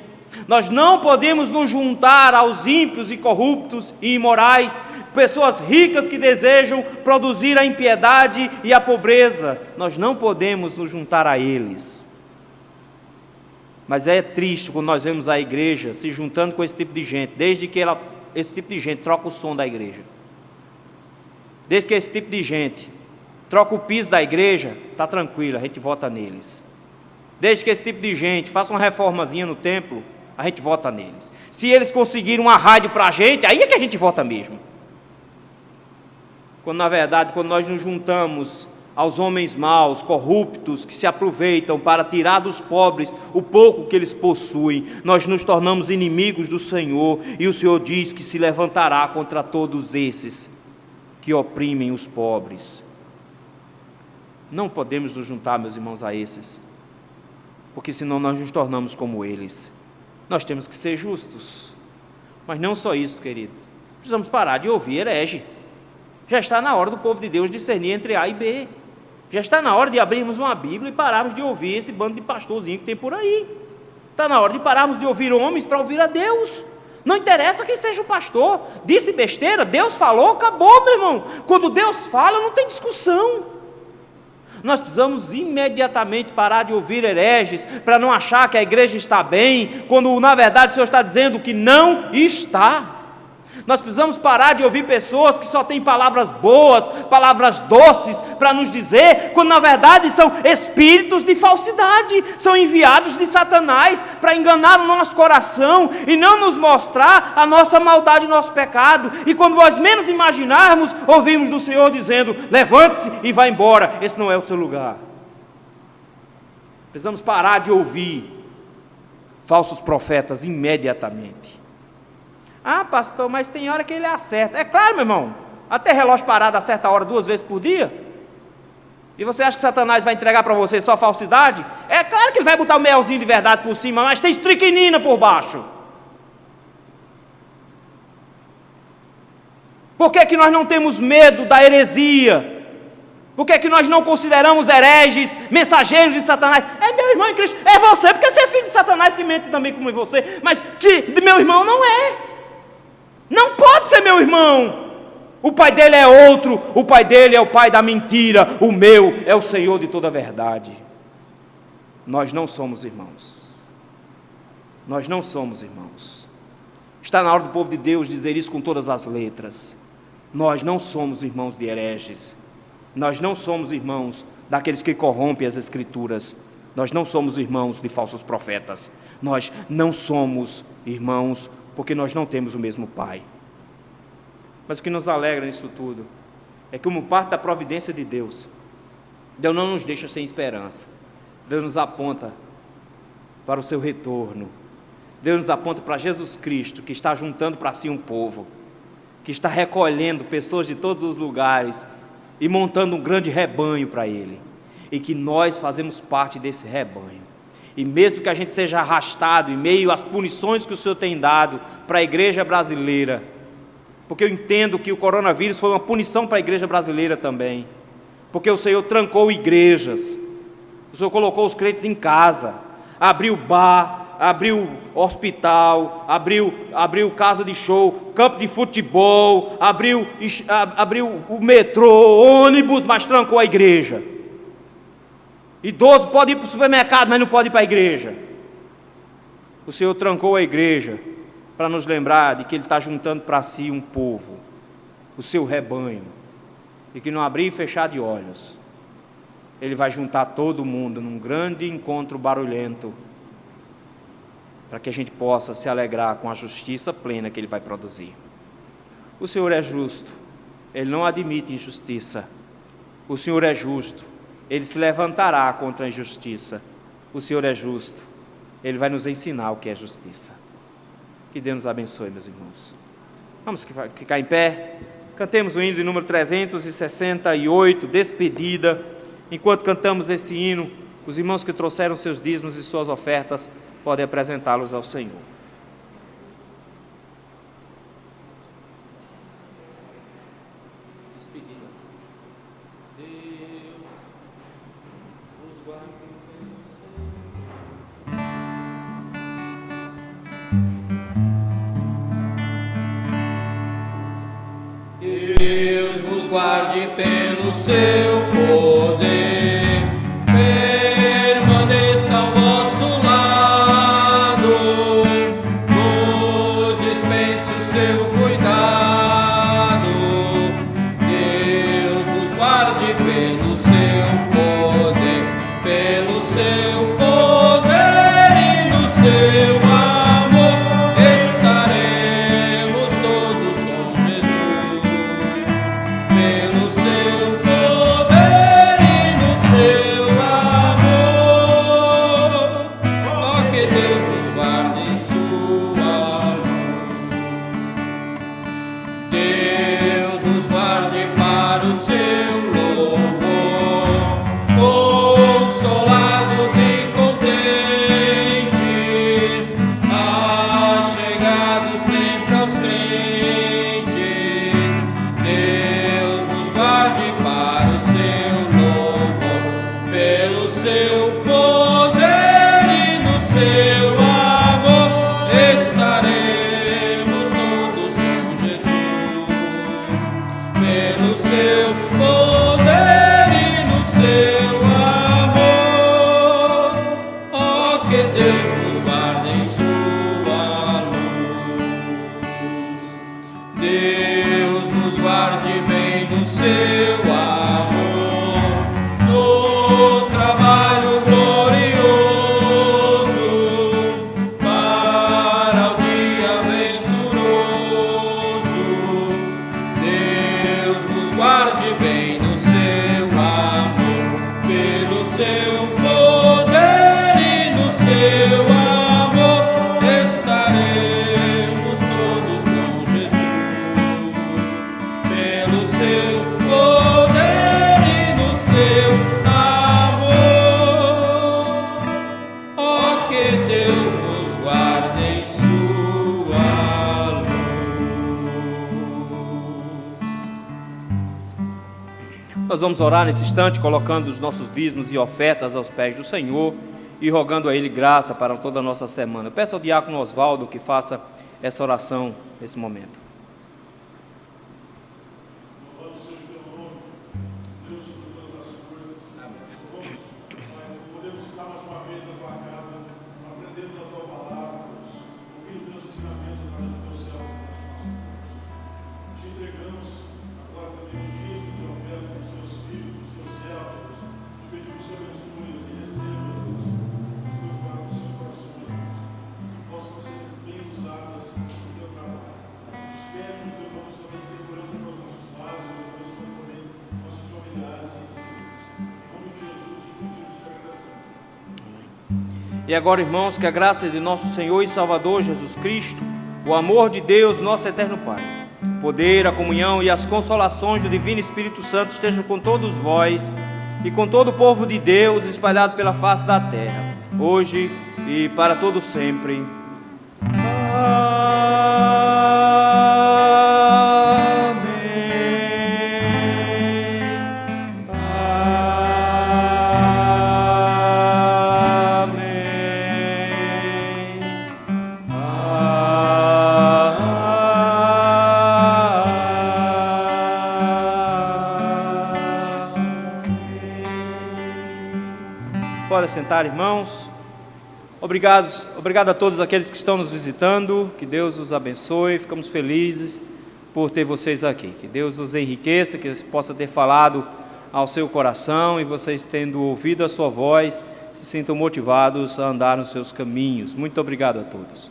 Nós não podemos nos juntar aos ímpios e corruptos e imorais, pessoas ricas que desejam produzir a impiedade e a pobreza. Nós não podemos nos juntar a eles. Mas é triste quando nós vemos a igreja se juntando com esse tipo de gente, desde que esse tipo de gente troca o som da igreja. Desde que esse tipo de gente troca o piso da igreja, está tranquilo, a gente vota neles. Desde que esse tipo de gente faça uma reformazinha no templo, a gente vota neles. Se eles conseguirem uma rádio para a gente, aí é que a gente vota mesmo. Quando na verdade, quando nós nos juntamos aos homens maus, corruptos, que se aproveitam para tirar dos pobres o pouco que eles possuem, nós nos tornamos inimigos do Senhor, e o Senhor diz que se levantará contra todos esses que oprimem os pobres. Não podemos nos juntar, meus irmãos, a esses, porque senão nós nos tornamos como eles. Nós temos que ser justos, mas não só isso, querido, precisamos parar de ouvir herege. Já está na hora do povo de Deus discernir entre A e B. Já está na hora de abrirmos uma Bíblia e pararmos de ouvir esse bando de pastorzinho que tem por aí. Está na hora de pararmos de ouvir homens para ouvir a Deus. Não interessa quem seja o pastor. Disse besteira, Deus falou, acabou, meu irmão. Quando Deus fala, não tem discussão. Nós precisamos imediatamente parar de ouvir hereges, para não achar que a igreja está bem, quando na verdade o Senhor está dizendo que não está. Nós precisamos parar de ouvir pessoas que só têm palavras boas, palavras doces para nos dizer, quando na verdade são espíritos de falsidade, são enviados de Satanás para enganar o nosso coração e não nos mostrar a nossa maldade e o nosso pecado. E quando nós menos imaginarmos, ouvimos do Senhor dizendo: levante-se e vá embora, esse não é o seu lugar. Precisamos parar de ouvir falsos profetas imediatamente. Ah, pastor, mas tem hora que ele acerta. É claro, meu irmão, até relógio parado acerta a hora 2 vezes por dia. E você acha que Satanás vai entregar para você só falsidade? É claro que ele vai botar um melzinho de verdade por cima, mas tem estriquinina por baixo. Por que nós não temos medo da heresia? Por que nós não consideramos hereges, mensageiros de Satanás? É meu irmão em Cristo, é você, porque você é filho de Satanás que mente também como você, mas de meu irmão não é. Não pode ser meu irmão. O pai dele é outro, o pai dele é o pai da mentira, o meu é o Senhor de toda a verdade. Nós não somos irmãos. Nós não somos irmãos. Está na hora do povo de Deus dizer isso com todas as letras. Nós não somos irmãos de hereges. Nós não somos irmãos daqueles que corrompem as Escrituras. Nós não somos irmãos de falsos profetas. Nós não somos irmãos porque nós não temos o mesmo Pai. Mas o que nos alegra nisso tudo é que, como parte da providência de Deus, Deus não nos deixa sem esperança. Deus nos aponta para o seu retorno. Deus nos aponta para Jesus Cristo, que está juntando para si um povo, que está recolhendo pessoas de todos os lugares e montando um grande rebanho para Ele, e que nós fazemos parte desse rebanho. E mesmo que a gente seja arrastado em meio às punições que o Senhor tem dado para a igreja brasileira, porque eu entendo que o coronavírus foi uma punição para a igreja brasileira também, porque o Senhor trancou igrejas, o Senhor colocou os crentes em casa, abriu bar, abriu hospital, abriu casa de show, campo de futebol, abriu o metrô, ônibus, mas trancou a igreja. Idoso pode ir para o supermercado, mas não pode ir para a igreja. O Senhor trancou a igreja para nos lembrar de que Ele está juntando para si um povo, o seu rebanho, e que não abrir e fechar de olhos, Ele vai juntar todo mundo num grande encontro barulhento, para que a gente possa se alegrar com a justiça plena que Ele vai produzir. O Senhor é justo, Ele não admite injustiça. O Senhor é justo, Ele se levantará contra a injustiça. O Senhor é justo, Ele vai nos ensinar o que é justiça. Que Deus nos abençoe, meus irmãos. Vamos ficar em pé. Cantemos o hino de número 368, Despedida. Enquanto cantamos esse hino, os irmãos que trouxeram seus dízimos e suas ofertas podem apresentá-los ao Senhor. Despedida. Deus os guarde pelo seu. Deus vos guarde pelo seu poder, permaneça ao vosso lado, vos dispense o seu cuidado. Deus vos guarde pelo seu poder, pelo seu poder e no seu amor estaremos todos com Jesus. Pelo seu poder e no seu amor, ó que Deus nos guarde em sua luz. Deus nos guarde para o seu louvor, consolados e contentes, achegados sempre aos crentes. Deus nos guarde para o seu louvor, pelo seu poder e no seu amor estaremos todos com Jesus. Pelo seu poder e no seu amor, ó que Deus nos guarde em sua luz. Deus nos guarde bem no seu amor, no trabalho glorioso, para o dia venturoso. Deus nos guarde bem no seu amor, pelo seu poder e no seu amor estaremos todos com Jesus. Pelo seu poder e no seu amor, ó que Deus nos guarde em sua luz. Nós vamos orar nesse instante, colocando os nossos dízimos e ofertas aos pés do Senhor e rogando a Ele graça para toda a nossa semana. Eu peço ao diácono Oswaldo que faça essa oração nesse momento. Podemos estar mais uma vez na tua casa, aprendendo da tua palavra, ouvindo teus ensinamentos através do teu céu. Te entregamos agora também os dias dos ofertas dos teus filhos, dos teus servos. Te pedimos que abençoe e recebas os teus corações, que possam ser bem usadas no teu trabalho. Despede-nos, meu irmão, também segurança para os nossos lares, Deus abençoe também nossos familiares e inscritos. Em nome de Jesus, te pedimos e te agradecemos. E agora, irmãos, que a graça de nosso Senhor e Salvador Jesus Cristo, o amor de Deus, nosso eterno Pai, o poder, a comunhão e as consolações do Divino Espírito Santo estejam com todos vós e com todo o povo de Deus espalhado pela face da terra, hoje e para todo sempre. assentar, irmãos. Obrigado a todos aqueles que estão nos visitando. Que Deus os abençoe. Ficamos felizes por ter vocês aqui. Que Deus os enriqueça, que possa ter falado ao seu coração e vocês, tendo ouvido a sua voz, se sintam motivados a andar nos seus caminhos. Muito obrigado a todos.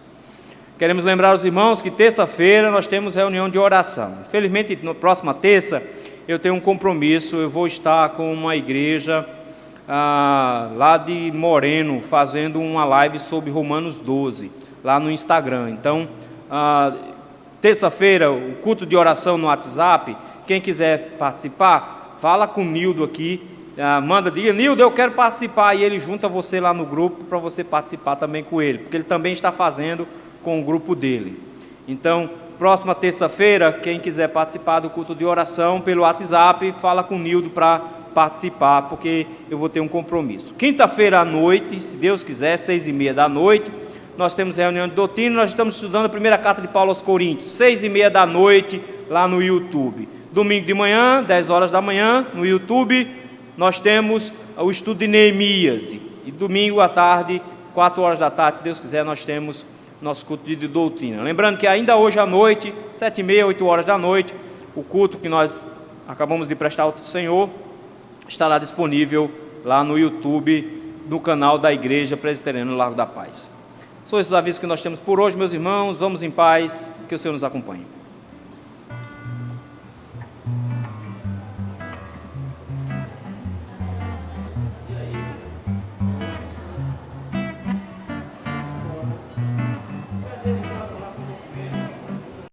Queremos lembrar os irmãos que terça-feira nós temos reunião de oração. Infelizmente, na próxima terça, eu tenho um compromisso. Eu vou estar com uma igreja lá de Moreno, fazendo uma live sobre Romanos 12, lá no Instagram. Então, terça-feira, o culto de oração no WhatsApp. Quem quiser participar, fala com o Nildo aqui, diga: Nildo, eu quero participar, e ele junta você lá no grupo para você participar também com ele, porque ele também está fazendo com o grupo dele. Então, próxima terça-feira, quem quiser participar do culto de oração pelo WhatsApp, fala com o Nildo para participar, porque eu vou ter um compromisso. Quinta-feira à noite, se Deus quiser, 6h30 da noite, nós temos reunião de doutrina. Nós estamos estudando a primeira carta de Paulo aos Coríntios, 6h30 da noite, lá no YouTube. Domingo de manhã, 10 horas da manhã, no YouTube, nós temos o estudo de Neemias. E domingo à tarde, 4 horas da tarde, se Deus quiser, nós temos nosso culto de doutrina. Lembrando que ainda hoje à noite, 7h30, 8 horas da noite, o culto que nós acabamos de prestar ao Senhor estará disponível lá no YouTube, no canal da Igreja Presbiteriana Largo da Paz. São esses avisos que nós temos por hoje, meus irmãos. Vamos em paz, que o Senhor nos acompanhe.